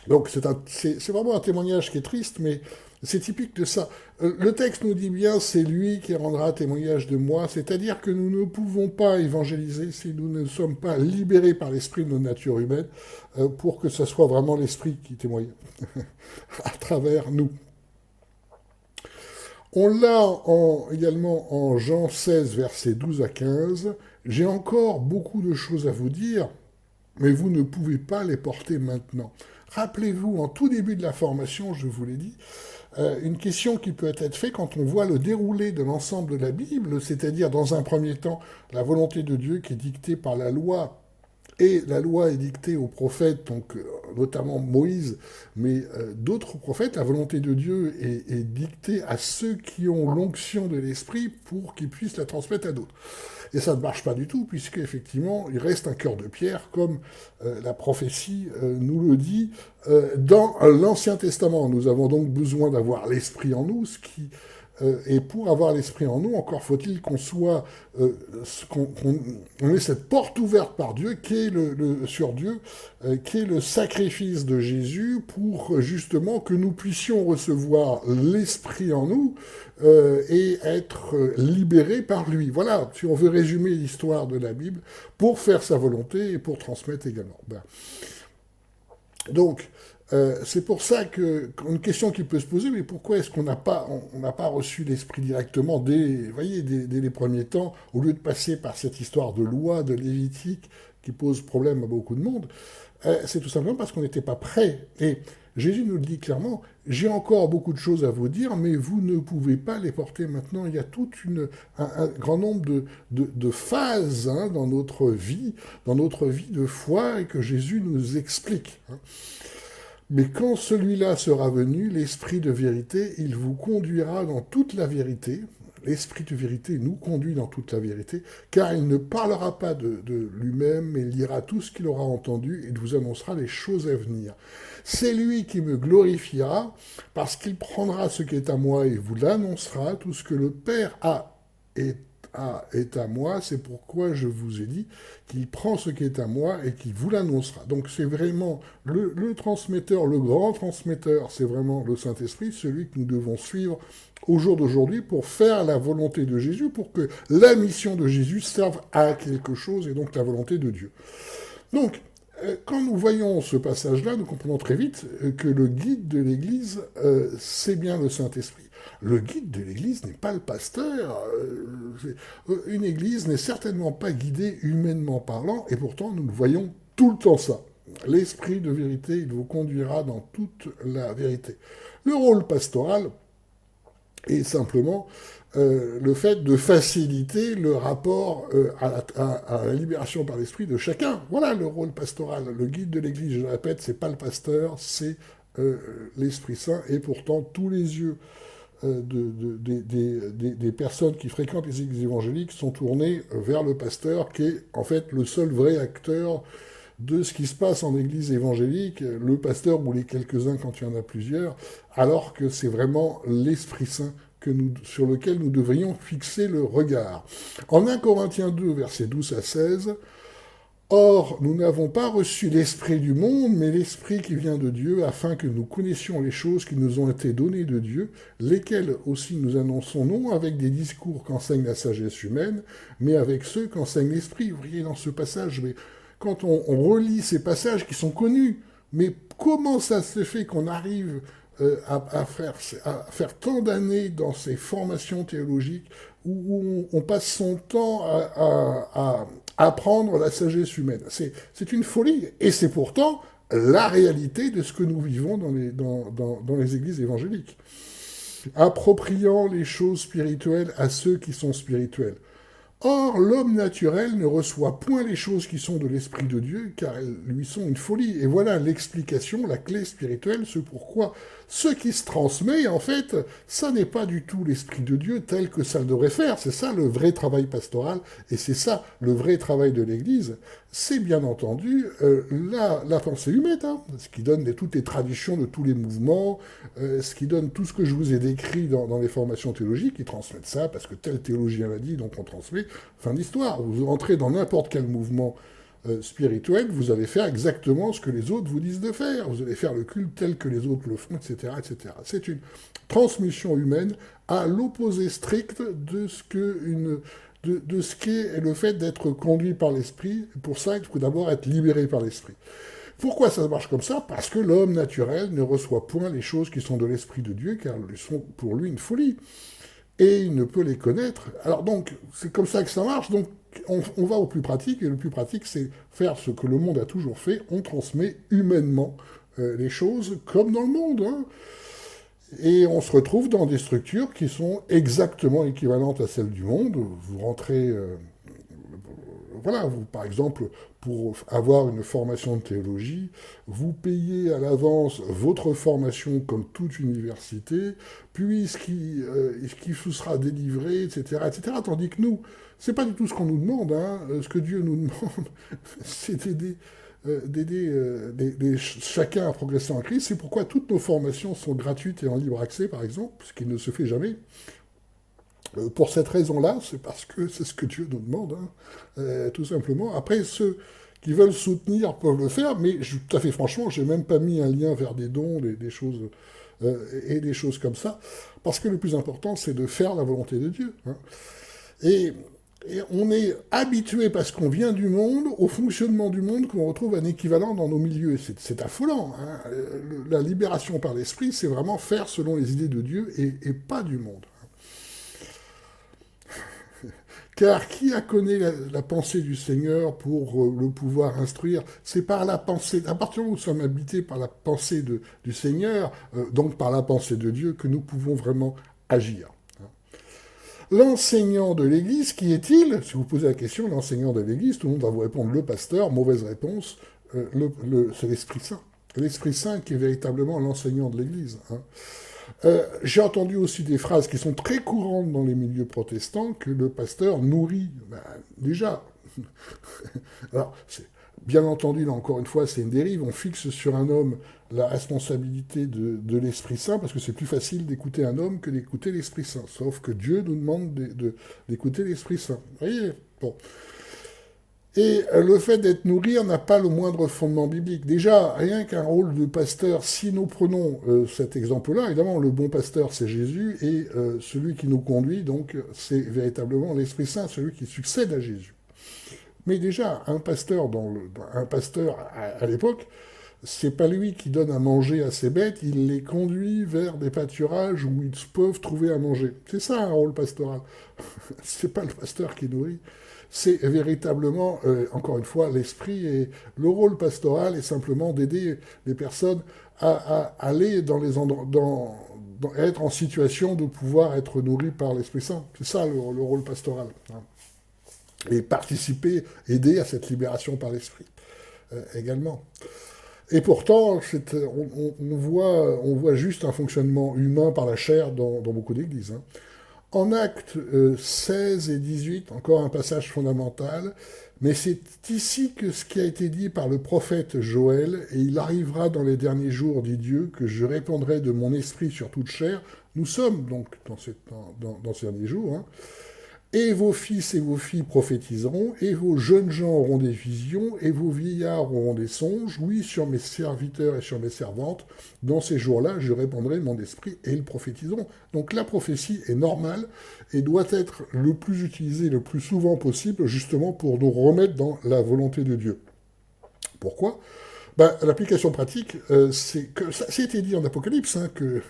Donc c'est vraiment un témoignage qui est triste, mais C'est typique de ça. Le texte nous dit bien, c'est lui qui rendra témoignage de moi, c'est-à-dire que nous ne pouvons pas évangéliser si nous ne sommes pas libérés par l'esprit de notre nature humaine pour que ce soit vraiment l'esprit qui témoigne à travers nous. On l'a également en Jean 16, versets 12 à 15. J'ai encore beaucoup de choses à vous dire, mais vous ne pouvez pas les porter maintenant. Rappelez-vous, en tout début de la formation, je vous l'ai dit, une question qui peut être faite quand on voit le déroulé de l'ensemble de la Bible, c'est-à-dire dans un premier temps la volonté de Dieu qui est dictée par la loi, et la loi est dictée aux prophètes, donc notamment Moïse, mais d'autres prophètes. La volonté de Dieu est dictée à ceux qui ont l'onction de l'esprit pour qu'ils puissent la transmettre à d'autres. Et ça ne marche pas du tout, puisque effectivement, il reste un cœur de pierre, comme la prophétie nous le dit dans l'Ancien Testament. Nous avons donc besoin d'avoir l'esprit en nous, et pour avoir l'esprit en nous, encore faut-il qu'on soit, qu'on ait cette porte ouverte par Dieu, qui est sur Dieu, qui est le sacrifice de Jésus, pour justement que nous puissions recevoir l'esprit en nous et être libérés par lui. Voilà, si on veut résumer l'histoire de la Bible, pour faire sa volonté et pour transmettre également. Donc, c'est pour ça qu'une question qui peut se poser, mais pourquoi est-ce qu'on n'a pas reçu l'esprit directement dès les premiers temps, au lieu de passer par cette histoire de loi, de Lévitique, qui pose problème à beaucoup de monde? C'est tout simplement parce qu'on n'était pas prêt. Et Jésus nous le dit clairement, j'ai encore beaucoup de choses à vous dire, mais vous ne pouvez pas les porter maintenant. Il y a tout un grand nombre de phases dans notre vie de foi, et que Jésus nous explique. Mais quand celui-là sera venu, l'Esprit de vérité, il vous conduira dans toute la vérité. L'Esprit de vérité nous conduit dans toute la vérité, car il ne parlera pas de lui-même, mais il dira tout ce qu'il aura entendu et il vous annoncera les choses à venir. C'est lui qui me glorifiera, parce qu'il prendra ce qui est à moi et vous l'annoncera. Tout ce que le Père est à moi, c'est pourquoi je vous ai dit qu'il prend ce qui est à moi et qu'il vous l'annoncera. Donc c'est vraiment le transmetteur, le grand transmetteur, c'est vraiment le Saint-Esprit, celui que nous devons suivre au jour d'aujourd'hui pour faire la volonté de Jésus, pour que la mission de Jésus serve à quelque chose, et donc la volonté de Dieu. Donc, quand nous voyons ce passage-là, nous comprenons très vite que le guide de l'Église, c'est bien le Saint-Esprit. Le guide de l'Église n'est pas le pasteur. Une Église n'est certainement pas guidée humainement parlant, et pourtant nous le voyons tout le temps ça. L'Esprit de vérité, il vous conduira dans toute la vérité. Le rôle pastoral est simplement le fait de faciliter le rapport à la libération par l'esprit de chacun. Voilà le rôle pastoral. Le guide de l'Église, je le répète, c'est pas le pasteur, c'est l'Esprit Saint, et pourtant tous les yeux des personnes qui fréquentent les églises évangéliques sont tournés vers le pasteur, qui est en fait le seul vrai acteur de ce qui se passe en église évangélique, le pasteur ou les quelques-uns quand il y en a plusieurs, alors que c'est vraiment l'Esprit Saint sur lequel nous devrions fixer le regard. En 1 Corinthiens 2, versets 12 à 16, « Or, nous n'avons pas reçu l'esprit du monde, mais l'esprit qui vient de Dieu, afin que nous connaissions les choses qui nous ont été données de Dieu, lesquelles aussi nous annonçons non avec des discours qu'enseigne la sagesse humaine, mais avec ceux qu'enseigne l'esprit. » Vous voyez dans ce passage, mais quand on relit ces passages qui sont connus, mais comment ça se fait qu'on arrive à faire tant d'années dans ces formations théologiques où on passe son temps à apprendre la sagesse humaine? C'est une folie, et c'est pourtant la réalité de ce que nous vivons dans les églises évangéliques. Appropriant les choses spirituelles à ceux qui sont spirituels. Or, l'homme naturel ne reçoit point les choses qui sont de l'Esprit de Dieu, car elles lui sont une folie. Et voilà l'explication, la clé spirituelle, ce pourquoi ce qui se transmet, en fait, ça n'est pas du tout l'Esprit de Dieu tel que ça le devrait faire. C'est ça le vrai travail pastoral, et c'est ça le vrai travail de l'Église. C'est bien entendu la pensée humaine, ce qui donne toutes les traditions de tous les mouvements, ce qui donne tout ce que je vous ai décrit dans les formations théologiques, ils transmettent ça, parce que tel théologien l'a dit, donc on transmet, fin d'histoire. Vous rentrez dans n'importe quel mouvement spirituelle, vous allez faire exactement ce que les autres vous disent de faire. Vous allez faire le culte tel que les autres le font, etc., etc. C'est une transmission humaine à l'opposé strict de ce de ce qu'est le fait d'être conduit par l'esprit. Pour ça, il faut d'abord être libéré par l'esprit. Pourquoi ça marche comme ça? Parce que l'homme naturel ne reçoit point les choses qui sont de l'Esprit de Dieu, car elles sont pour lui une folie. Et il ne peut les connaître. Alors donc, c'est comme ça que ça marche. Donc, on va au plus pratique, et le plus pratique, c'est faire ce que le monde a toujours fait. On transmet humainement les choses comme dans le monde. Hein. Et on se retrouve dans des structures qui sont exactement équivalentes à celles du monde. Vous rentrez voilà, vous, par exemple, pour avoir une formation de théologie, vous payez à l'avance votre formation comme toute université, puis ce qui vous sera délivré, etc., etc. Tandis que nous, c'est pas du tout ce qu'on nous demande. Hein. Ce que Dieu nous demande, c'est d'aider chacun à progresser en Christ. C'est pourquoi toutes nos formations sont gratuites et en libre accès, par exemple, ce qui ne se fait jamais. Pour cette raison-là, c'est parce que c'est ce que Dieu nous demande, hein, tout simplement. Après, ceux qui veulent soutenir peuvent le faire, mais tout à fait franchement, j'ai même pas mis un lien vers des dons, des choses et des choses comme ça, parce que le plus important, c'est de faire la volonté de Dieu. Hein. Et, et on est habitué, parce qu'on vient du monde, au fonctionnement du monde, qu'on retrouve un équivalent dans nos milieux. C'est affolant. Hein. La libération par l'esprit, c'est vraiment faire selon les idées de Dieu et pas du monde. Car qui a connu la pensée du Seigneur pour le pouvoir instruire? C'est par la pensée, à partir du moment où nous sommes habités par la pensée du Seigneur, donc par la pensée de Dieu, que nous pouvons vraiment agir. L'enseignant de l'Église, qui est-il? Si vous posez la question, l'enseignant de l'Église, tout le monde va vous répondre le pasteur, mauvaise réponse, c'est l'Esprit Saint. L'Esprit Saint qui est véritablement l'enseignant de l'Église. Hein. J'ai entendu aussi des phrases qui sont très courantes dans les milieux protestants, que le pasteur nourrit. Ben, déjà, alors, bien entendu, là encore une fois, c'est une dérive. On fixe sur un homme la responsabilité de l'Esprit Saint, parce que c'est plus facile d'écouter un homme que d'écouter l'Esprit Saint. Sauf que Dieu nous demande d'écouter l'Esprit Saint. Vous voyez? Bon. Et le fait d'être nourri n'a pas le moindre fondement biblique. Déjà, rien qu'un rôle de pasteur, si nous prenons cet exemple-là, évidemment, le bon pasteur, c'est Jésus, et celui qui nous conduit, donc, c'est véritablement l'Esprit Saint, celui qui succède à Jésus. Mais déjà, un pasteur, à l'époque, c'est pas lui qui donne à manger à ses bêtes, il les conduit vers des pâturages où ils peuvent trouver à manger. C'est ça un rôle pastoral. C'est pas le pasteur qui nourrit. C'est véritablement, encore une fois, l'esprit et le rôle pastoral est simplement d'aider les personnes à aller dans les endroits, être en situation de pouvoir être nourries par l'Esprit Saint. C'est ça le rôle pastoral. Hein. Et participer, aider à cette libération par l'Esprit également. Et pourtant, on voit juste un fonctionnement humain par la chair dans beaucoup d'églises. Hein. En actes 16 et 18, encore un passage fondamental, mais c'est ici que ce qui a été dit par le prophète Joël, et il arrivera dans les derniers jours, dit Dieu, que je répandrai de mon esprit sur toute chair. Nous sommes donc dans ces derniers jours, hein. Et vos fils et vos filles prophétiseront, et vos jeunes gens auront des visions, et vos vieillards auront des songes. Oui, sur mes serviteurs et sur mes servantes, dans ces jours-là, je répandrai mon esprit, et ils prophétiseront. Donc la prophétie est normale, et doit être le plus utilisée le plus souvent possible, justement pour nous remettre dans la volonté de Dieu. Pourquoi ? Ben, l'application pratique, c'est que ça a été dit en Apocalypse, hein, que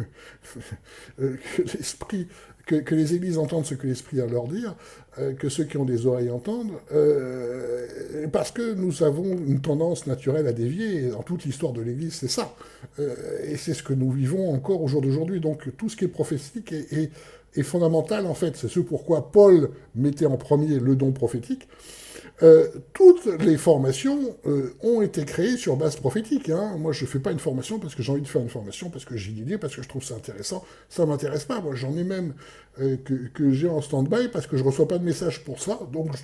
l'esprit... Que les églises entendent ce que l'Esprit a à leur dire, que ceux qui ont des oreilles entendent, parce que nous avons une tendance naturelle à dévier, et dans toute l'histoire de l'Église, c'est ça. Et c'est ce que nous vivons encore au jour d'aujourd'hui. Donc tout ce qui est prophétique est fondamental, en fait. C'est ce pourquoi Paul mettait en premier le don prophétique. Toutes les formations ont été créées sur base prophétique. Hein. Moi, je ne fais pas une formation parce que j'ai envie de faire une formation, parce que j'ai une idée, parce que je trouve ça intéressant. Ça ne m'intéresse pas. Moi, j'en ai même que j'ai en stand-by parce que je ne reçois pas de message pour ça. Donc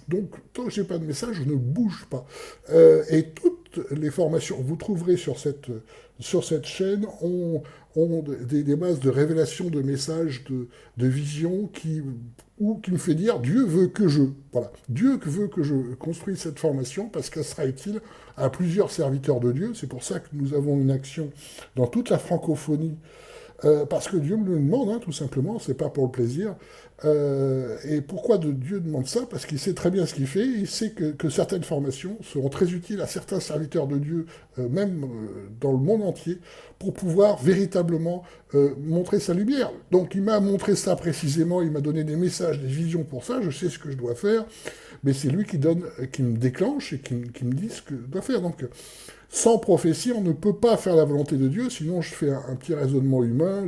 tant que je n'ai pas de message, je ne bouge pas. Et toutes les formations, vous trouverez sur cette chaîne, ont ont des masses de révélations, de messages, de visions qui me fait dire Dieu veut que je. Voilà. Dieu veut que je construise cette formation parce qu'elle sera utile à plusieurs serviteurs de Dieu. C'est pour ça que nous avons une action dans toute la francophonie. Parce que Dieu me le demande, hein, tout simplement, c'est pas pour le plaisir. Et pourquoi Dieu demande ça? Parce qu'il sait très bien ce qu'il fait, il sait que certaines formations seront très utiles à certains serviteurs de Dieu, même dans le monde entier, pour pouvoir véritablement montrer sa lumière. Donc il m'a montré ça précisément, il m'a donné des messages, des visions pour ça, je sais ce que je dois faire, mais c'est lui qui me déclenche et qui me dit ce que je dois faire. Donc sans prophétie, on ne peut pas faire la volonté de Dieu, sinon je fais un petit raisonnement humain,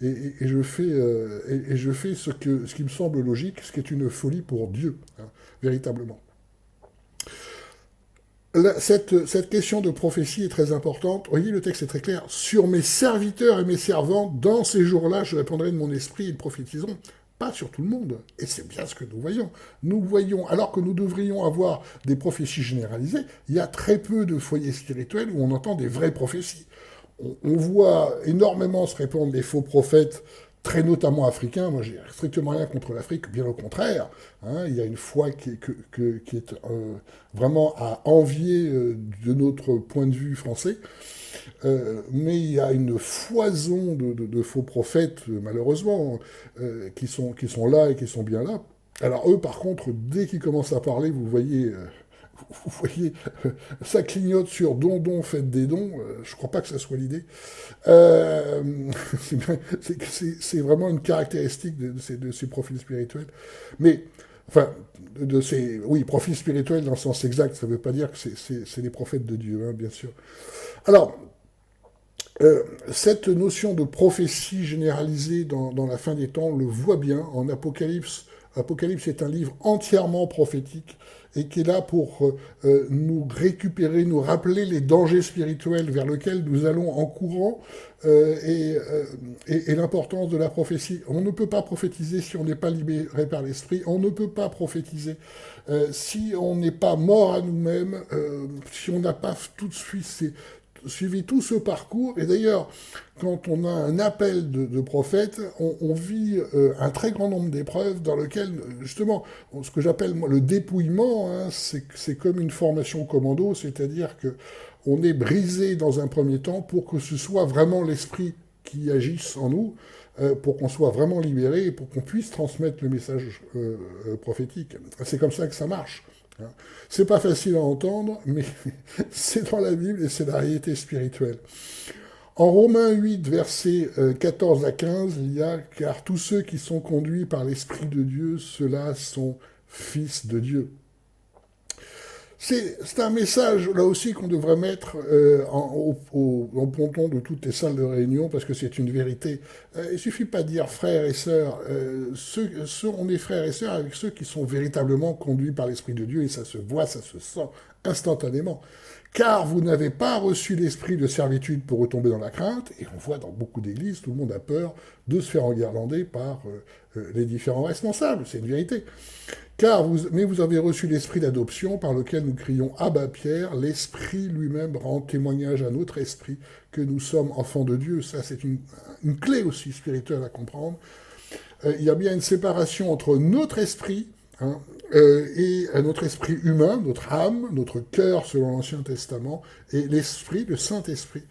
et je fais ce qui me semble logique, ce qui est une folie pour Dieu, hein, véritablement. Cette question de prophétie est très importante. Vous voyez, le texte est très clair. Sur mes serviteurs et mes servantes, dans ces jours-là, je répondrai de mon esprit, ils prophétiseront. Pas sur tout le monde. Et c'est bien ce que nous voyons. Nous voyons, alors que nous devrions avoir des prophéties généralisées, il y a très peu de foyers spirituels où on entend des vraies prophéties. On voit énormément se répandre des faux prophètes, très notamment africains. Moi, j'ai strictement rien contre l'Afrique, bien au contraire. Hein, il y a une foi qui est vraiment à envier de notre point de vue français. Mais il y a une foison de faux prophètes, malheureusement, qui sont là et qui sont bien là. Alors eux, par contre, dès qu'ils commencent à parler, vous voyez, ça clignote sur faites des dons. Je ne crois pas que ça soit l'idée. C'est vraiment une caractéristique de ces profils spirituels. Mais, enfin, oui, profils spirituels dans le sens exact, ça ne veut pas dire que c'est des prophètes de Dieu, hein, bien sûr. Alors, cette notion de prophétie généralisée dans la fin des temps, on le voit bien en Apocalypse. Apocalypse est un livre entièrement prophétique et qui est là pour nous récupérer, nous rappeler les dangers spirituels vers lesquels nous allons en courant et l'importance de la prophétie. On ne peut pas prophétiser si on n'est pas libéré par l'esprit. On ne peut pas prophétiser si on n'est pas mort à nous-mêmes, si on n'a pas tout de suite suivi tout ce parcours. Et d'ailleurs, quand on a un appel de prophète, on vit un très grand nombre d'épreuves dans lesquelles, justement, ce que j'appelle le dépouillement, hein, c'est comme une formation commando, c'est-à-dire que on est brisé dans un premier temps pour que ce soit vraiment l'esprit qui agisse en nous, pour qu'on soit vraiment libéré et pour qu'on puisse transmettre le message prophétique. C'est comme ça que ça marche. C'est pas facile à entendre, mais c'est dans la Bible et c'est la réalité spirituelle. En Romains 8, versets 14 à 15, il y a « Car tous ceux qui sont conduits par l'Esprit de Dieu, ceux-là sont fils de Dieu ». C'est un message, là aussi, qu'on devrait mettre en ponton de toutes les salles de réunion, parce que c'est une vérité. Il ne suffit pas de dire frères et sœurs. On est frères et sœurs avec ceux qui sont véritablement conduits par l'Esprit de Dieu, et ça se voit, ça se sent instantanément. Car vous n'avez pas reçu l'esprit de servitude pour retomber dans la crainte, et on voit dans beaucoup d'églises, tout le monde a peur de se faire enguirlander par les différents responsables, c'est une vérité. Mais vous avez reçu l'esprit d'adoption par lequel nous crions « Abba Pierre », l'esprit lui-même rend témoignage à notre esprit que nous sommes enfants de Dieu. Ça, c'est une clé aussi spirituelle à comprendre. Il y a bien une séparation entre notre esprit et notre esprit humain, notre âme, notre cœur selon l'Ancien Testament, et l'esprit, le Saint-Esprit.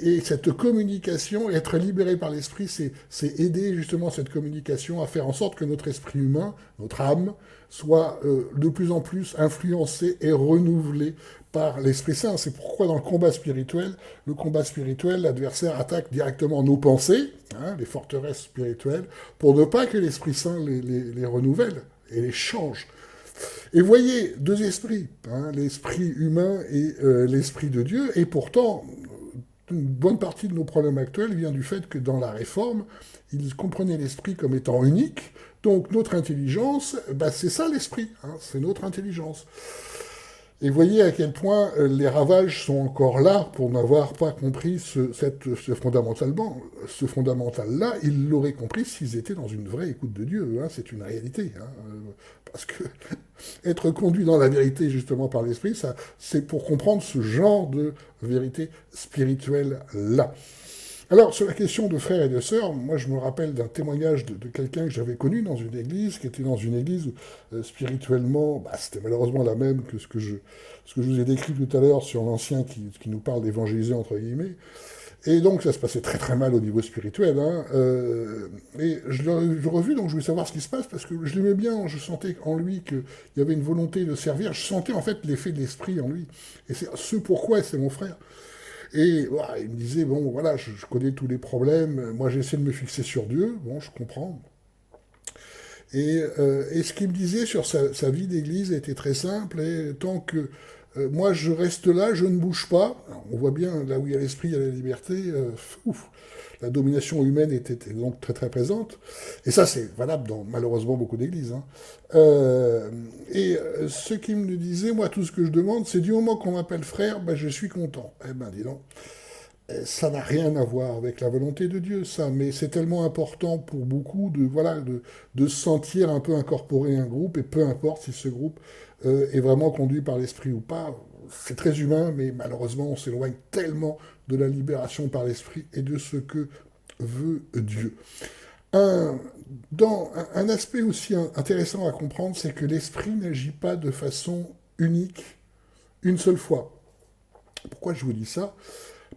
Et cette communication, être libéré par l'esprit, c'est aider justement cette communication à faire en sorte que notre esprit humain, notre âme, soit de plus en plus influencé et renouvelé par l'Esprit Saint. C'est pourquoi dans le combat spirituel, l'adversaire attaque directement nos pensées, hein, les forteresses spirituelles, pour ne pas que l'Esprit Saint les renouvelle et les change. Et voyez, deux esprits, hein, l'esprit humain et l'esprit de Dieu, et pourtant, une bonne partie de nos problèmes actuels vient du fait que dans la Réforme, ils comprenaient l'esprit comme étant unique, donc notre intelligence, c'est ça l'esprit, hein, c'est notre intelligence. Et voyez à quel point les ravages sont encore là pour n'avoir pas compris ce fondamentalement. Ce fondamental-là, ils l'auraient compris s'ils étaient dans une vraie écoute de Dieu. Hein, c'est une réalité. Hein, parce que être conduit dans la vérité justement par l'esprit, c'est pour comprendre ce genre de vérité spirituelle-là. Alors, sur la question de frères et de sœurs, moi je me rappelle d'un témoignage de quelqu'un que j'avais connu dans une église, qui était dans une église spirituellement, bah, c'était malheureusement la même que ce que je vous ai décrit tout à l'heure sur l'ancien qui nous parle d'évangéliser entre guillemets. Et donc ça se passait très très mal au niveau spirituel. Hein, et je l'ai revu, donc je voulais savoir ce qui se passe, parce que je l'aimais bien, je sentais en lui qu'il y avait une volonté de servir, je sentais en fait l'effet de l'esprit en lui. Et c'est ce pourquoi c'est mon frère. Et voilà, il me disait, bon voilà, je connais tous les problèmes, moi j'essaie de me fixer sur Dieu, bon je comprends. Et ce qu'il me disait sur sa vie d'église était très simple, et tant que moi je reste là, je ne bouge pas, alors, on voit bien, là où il y a l'esprit, il y a la liberté, ouf, la domination humaine était donc très très présente, et ça c'est valable dans malheureusement beaucoup d'églises. Hein. Ce qu'il me disait, moi tout ce que je demande, c'est du moment qu'on m'appelle frère, ben, je suis content. Eh ben dis donc. Ça n'a rien à voir avec la volonté de Dieu, ça, mais c'est tellement important pour beaucoup de se sentir un peu incorporé à un groupe, et peu importe si ce groupe est vraiment conduit par l'esprit ou pas, c'est très humain, mais malheureusement on s'éloigne tellement de la libération par l'esprit et de ce que veut Dieu. Un, un aspect aussi intéressant à comprendre, c'est que l'esprit n'agit pas de façon unique une seule fois. Pourquoi je vous dis ça?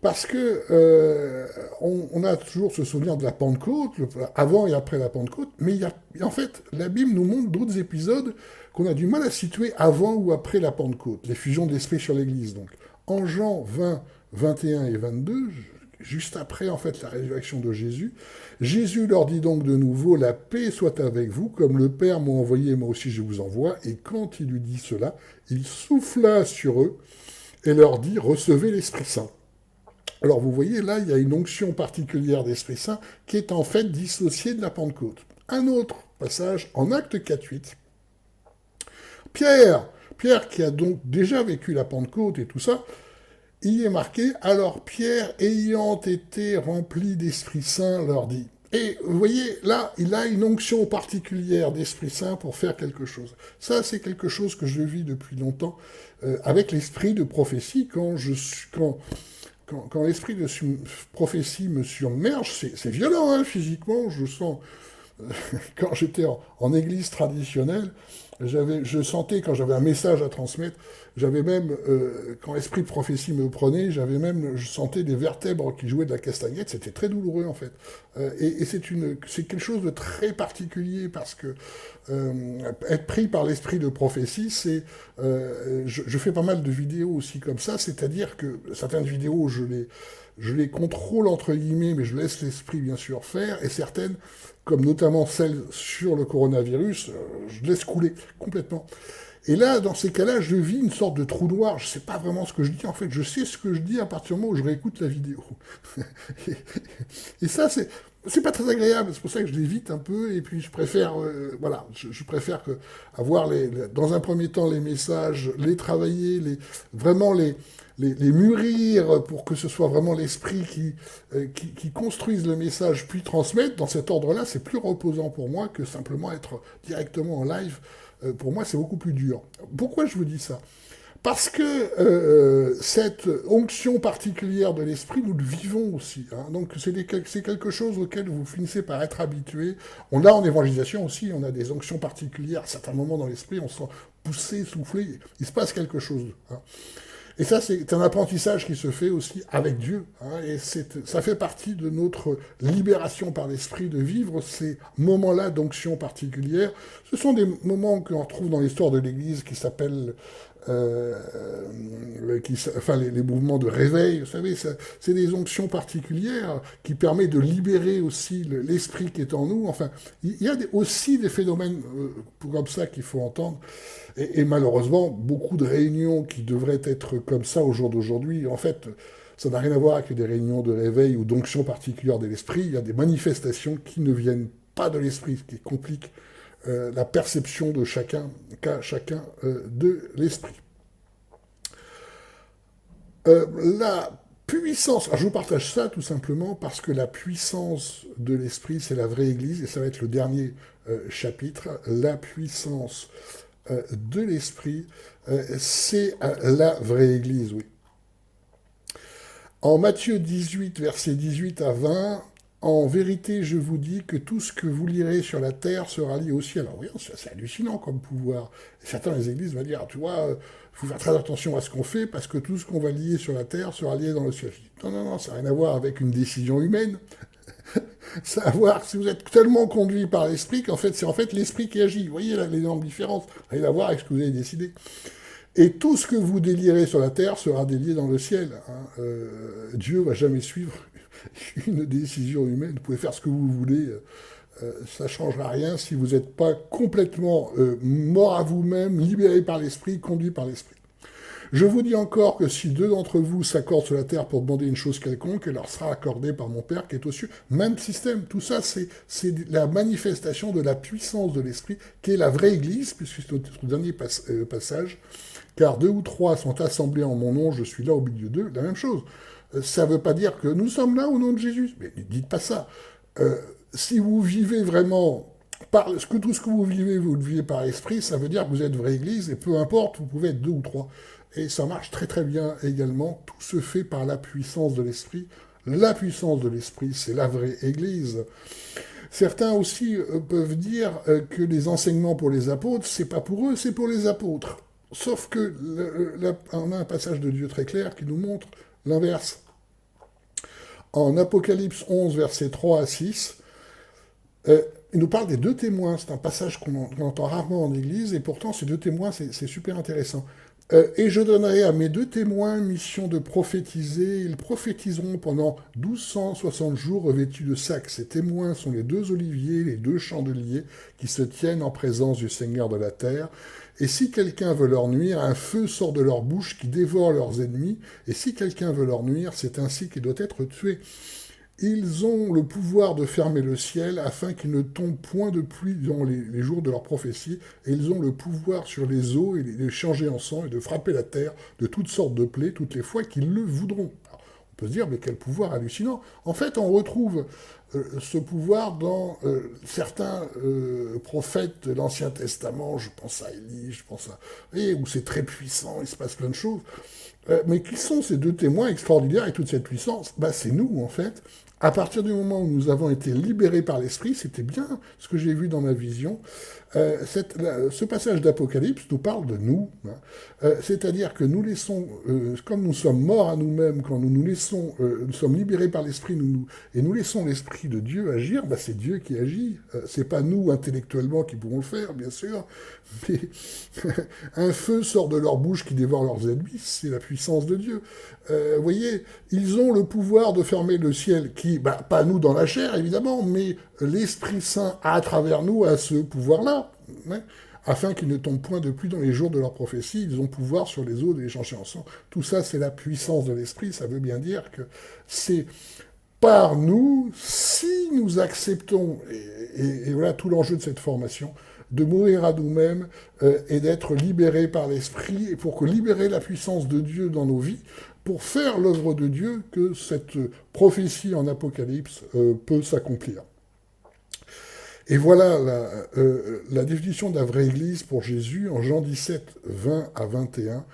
Parce que on a toujours ce souvenir de la Pentecôte, avant et après la Pentecôte, mais en fait, la Bible nous montre d'autres épisodes qu'on a du mal à situer avant ou après la Pentecôte, les fusions d'esprit sur l'Église. Donc, en Jean 20, 21 et 22, juste après en fait la résurrection de Jésus, Jésus leur dit donc de nouveau, la paix soit avec vous, comme le Père m'a envoyé, moi aussi je vous envoie. Et quand il lui dit cela, il souffla sur eux et leur dit, recevez l'Esprit Saint. Alors vous voyez, là, il y a une onction particulière d'Esprit Saint qui est en fait dissociée de la Pentecôte. Un autre passage, en Acte 4.8. Pierre qui a donc déjà vécu la Pentecôte et tout ça, il est marqué, alors Pierre, ayant été rempli d'Esprit Saint, leur dit. Et vous voyez, là, il a une onction particulière d'Esprit Saint pour faire quelque chose. Ça, c'est quelque chose que je vis depuis longtemps avec l'esprit de prophétie quand l'esprit de prophétie me submerge, c'est violent, hein, physiquement, je sens, quand j'étais en église traditionnelle, je sentais, quand j'avais un message à transmettre, j'avais même, quand l'esprit de prophétie me prenait, je sentais des vertèbres qui jouaient de la castagnette, c'était très douloureux en fait. C'est quelque chose de très particulier parce que être pris par l'esprit de prophétie, je fais pas mal de vidéos aussi comme ça, c'est-à-dire que certaines vidéos, je les contrôle entre guillemets, mais je laisse l'esprit bien sûr faire, et certaines, comme notamment celle sur le coronavirus, je laisse couler complètement. Et là, dans ces cas-là, je vis une sorte de trou noir. Je sais pas vraiment ce que je dis. En fait, je sais ce que je dis à partir du moment où je réécoute la vidéo. et ça, c'est pas très agréable. C'est pour ça que je l'évite un peu. Et puis, je préfère, voilà, je préfère avoir dans un premier temps les messages, les travailler, vraiment les mûrir pour que ce soit vraiment l'esprit qui construise le message puis transmette. Dans cet ordre-là, c'est plus reposant pour moi que simplement être directement en live. Pour moi, c'est beaucoup plus dur. Pourquoi je vous dis ça? Parce que cette onction particulière de l'esprit, nous le vivons aussi. Hein. Donc c'est quelque chose auquel vous finissez par être habitué. On a en évangélisation aussi, on a des onctions particulières. À certains moments dans l'esprit, on se sent poussé, soufflé. Il se passe quelque chose. Hein. Et ça, c'est un apprentissage qui se fait aussi avec Dieu. Hein, et ça fait partie de notre libération par l'esprit de vivre ces moments-là d'onction particulière. Ce sont des moments qu'on retrouve dans l'histoire de l'Église qui s'appellent les mouvements de réveil. Vous savez, c'est des onctions particulières qui permettent de libérer aussi l'esprit qui est en nous. Enfin, il y a aussi des phénomènes comme ça qu'il faut entendre. Et malheureusement, beaucoup de réunions qui devraient être comme ça au jour d'aujourd'hui, en fait, ça n'a rien à voir avec des réunions de réveil ou d'onction particulière de l'esprit. Il y a des manifestations qui ne viennent pas de l'esprit, ce qui complique la perception de chacun de l'esprit. La puissance, alors je vous partage ça tout simplement parce que la puissance de l'esprit, c'est la vraie Église, et ça va être le dernier chapitre. La puissance de l'esprit, c'est la vraie Église, oui. En Matthieu 18, versets 18 à 20, en vérité, je vous dis que tout ce que vous lirez sur la terre sera lié au ciel. Alors, oui, c'est hallucinant comme pouvoir. Et certains des églises vont dire, ah, tu vois, il faut faire très attention à ce qu'on fait parce que tout ce qu'on va lier sur la terre sera lié dans le ciel. Je dis, non, non, non, ça n'a rien à voir avec une décision humaine. Ça a à voir si vous êtes tellement conduit par l'esprit qu'en fait, c'est en fait l'esprit qui agit. Vous voyez l'énorme différence. Rien à voir avec ce que vous avez décidé. Et tout ce que vous délierez sur la terre sera délié dans le ciel. Hein. Dieu va jamais suivre une décision humaine. Vous pouvez faire ce que vous voulez. Ça ne changera rien si vous n'êtes pas complètement mort à vous-même, libéré par l'esprit, conduit par l'esprit. Je vous dis encore que si deux d'entre vous s'accordent sur la terre pour demander une chose quelconque, elle leur sera accordée par mon Père qui est aux cieux. Même système, tout ça, c'est la manifestation de la puissance de l'esprit, qui est la vraie Église, puisque c'est notre dernier passage, car deux ou trois sont assemblés en mon nom, je suis là au milieu d'eux, la même chose. Ça ne veut pas dire que nous sommes là au nom de Jésus, mais ne dites pas ça. Si vous vivez vraiment... tout ce que vous vivez, vous le vivez par l'esprit, ça veut dire que vous êtes vraie Église, et peu importe, vous pouvez être deux ou trois. Et ça marche très très bien également. Tout se fait par la puissance de l'esprit. La puissance de l'esprit, c'est la vraie Église. Certains aussi peuvent dire que les enseignements pour les apôtres, c'est pas pour eux, c'est pour les apôtres. Sauf que on a un passage de Dieu très clair qui nous montre l'inverse. En Apocalypse 11, versets 3 à 6, il nous parle des deux témoins. C'est un passage qu'on entend rarement en Église, et pourtant ces deux témoins, c'est super intéressant. Et je donnerai à mes deux témoins mission de prophétiser. Ils prophétiseront pendant 1260 jours revêtus de sacs. Ces témoins sont les deux oliviers, les deux chandeliers qui se tiennent en présence du Seigneur de la terre. Et si quelqu'un veut leur nuire, un feu sort de leur bouche qui dévore leurs ennemis. Et si quelqu'un veut leur nuire, c'est ainsi qu'il doit être tué. Ils ont le pouvoir de fermer le ciel afin qu'il ne tombe point de pluie dans les jours de leur prophétie, et ils ont le pouvoir sur les eaux et les changer en sang et de frapper la terre de toutes sortes de plaies toutes les fois qu'ils le voudront. Alors, on peut se dire, mais quel pouvoir hallucinant. En fait, on retrouve ce pouvoir dans certains prophètes de l'Ancien Testament, je pense à Élie, je pense à... où c'est très puissant, il se passe plein de choses. Mais qui sont ces deux témoins extraordinaires avec toute cette puissance? C'est nous, en fait. À partir du moment où nous avons été libérés par l'Esprit, c'était bien ce que j'ai vu dans ma vision. Ce passage d'Apocalypse nous parle de nous. Hein. C'est-à-dire que nous laissons, comme nous sommes morts à nous-mêmes, quand nous sommes libérés par l'Esprit, et nous laissons l'Esprit de Dieu agir, c'est Dieu qui agit. C'est pas nous intellectuellement qui pouvons le faire, bien sûr, mais un feu sort de leur bouche qui dévore leurs ennemis, c'est la puissance de Dieu. Vous voyez, ils ont le pouvoir de fermer le ciel, pas nous dans la chair, évidemment, mais l'Esprit Saint, à travers nous, a ce pouvoir-là, hein, afin qu'ils ne tombent point de pluie dans les jours de leur prophétie, ils ont pouvoir sur les eaux et les changer en sang. Tout ça, c'est la puissance de l'Esprit, ça veut bien dire que c'est par nous, si nous acceptons, et voilà tout l'enjeu de cette formation, de mourir à nous-mêmes et d'être libérés par l'Esprit, et pour que libérer la puissance de Dieu dans nos vies, pour faire l'œuvre de Dieu, que cette prophétie en Apocalypse peut s'accomplir. Et voilà la définition de la vraie Église pour Jésus en Jean 17, 20 à 21.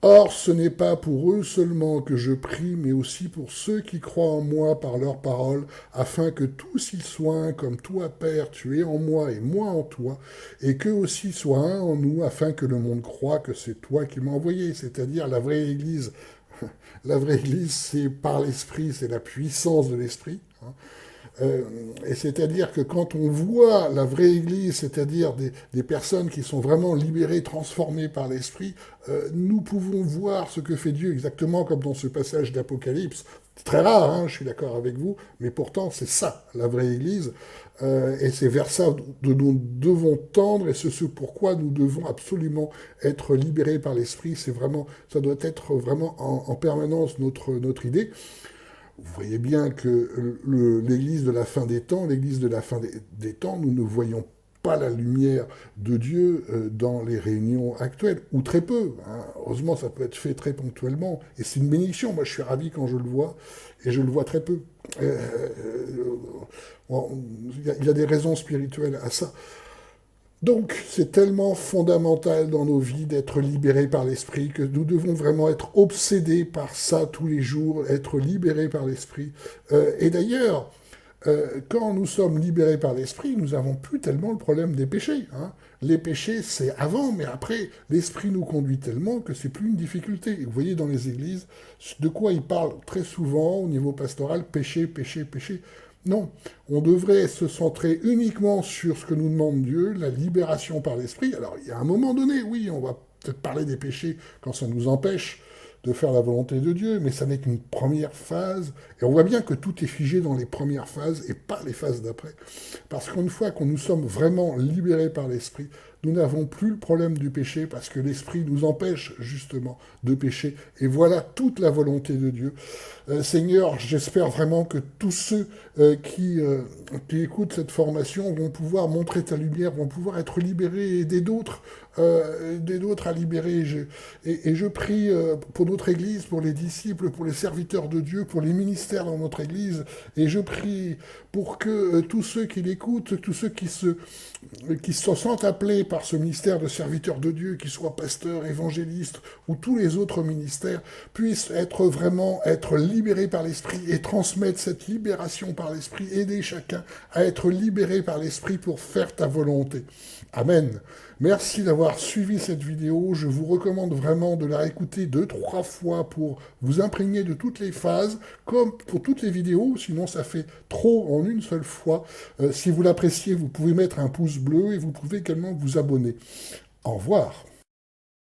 Or, ce n'est pas pour eux seulement que je prie, mais aussi pour ceux qui croient en moi par leur parole, afin que tous ils soient un comme toi, Père, tu es en moi et moi en toi, et qu'eux aussi soient un en nous, afin que le monde croie que c'est toi qui m'as envoyé. C'est-à-dire la vraie Église. La vraie Église, c'est par l'Esprit, c'est la puissance de l'Esprit. Hein. Et c'est-à-dire que quand on voit la vraie Église, c'est-à-dire des personnes qui sont vraiment libérées, transformées par l'Esprit, nous pouvons voir ce que fait Dieu, exactement comme dans ce passage d'Apocalypse. C'est très rare, hein, je suis d'accord avec vous, mais pourtant c'est ça, la vraie Église, et c'est vers ça que nous devons tendre, et c'est ce pourquoi nous devons absolument être libérés par l'Esprit. C'est vraiment, ça doit être vraiment en permanence notre idée. Vous voyez bien que l'Église de la fin des temps, l'Église de la fin des temps, nous ne voyons pas la lumière de Dieu dans les réunions actuelles, ou très peu. Hein. Heureusement, ça peut être fait très ponctuellement, et c'est une bénédiction. Moi, je suis ravi quand je le vois, et je le vois très peu. Il y a des raisons spirituelles à ça. Donc, c'est tellement fondamental dans nos vies d'être libérés par l'Esprit que nous devons vraiment être obsédés par ça tous les jours, être libérés par l'Esprit. Et d'ailleurs, quand nous sommes libérés par l'Esprit, nous n'avons plus tellement le problème des péchés. Hein. Les péchés, c'est avant, mais après, l'Esprit nous conduit tellement que c'est plus une difficulté. Et vous voyez dans les églises, de quoi ils parlent très souvent au niveau pastoral, péché, péché, péché. Non, on devrait se centrer uniquement sur ce que nous demande Dieu, la libération par l'Esprit. Alors, il y a un moment donné, oui, on va peut-être parler des péchés quand ça nous empêche de faire la volonté de Dieu, mais ça n'est qu'une première phase. Et on voit bien que tout est figé dans les premières phases et pas les phases d'après. Parce qu'une fois qu'on nous sommes vraiment libérés par l'Esprit, nous n'avons plus le problème du péché parce que l'Esprit nous empêche justement de pécher. Et voilà toute la volonté de Dieu. Seigneur, j'espère vraiment que tous ceux qui écoutent cette formation vont pouvoir montrer ta lumière, vont pouvoir être libérés et aider d'autres à libérer. Et je prie pour notre Église, pour les disciples, pour les serviteurs de Dieu, pour les ministères dans notre Église. Et je prie pour que tous ceux qui l'écoutent, tous ceux qui se sentent appelés par ce ministère de serviteurs de Dieu, qu'ils soient pasteurs, évangélistes ou tous les autres ministères, puissent vraiment être libérés par l'Esprit et transmettre cette libération par l'Esprit, aider chacun à être libéré par l'Esprit pour faire ta volonté. Amen. Merci d'avoir suivi cette vidéo. Je vous recommande vraiment de la réécouter 2-3 fois pour vous imprégner de toutes les phases, comme pour toutes les vidéos, sinon ça fait trop en une seule fois. Si vous l'appréciez, vous pouvez mettre un pouce bleu et vous pouvez également vous abonner. Au revoir.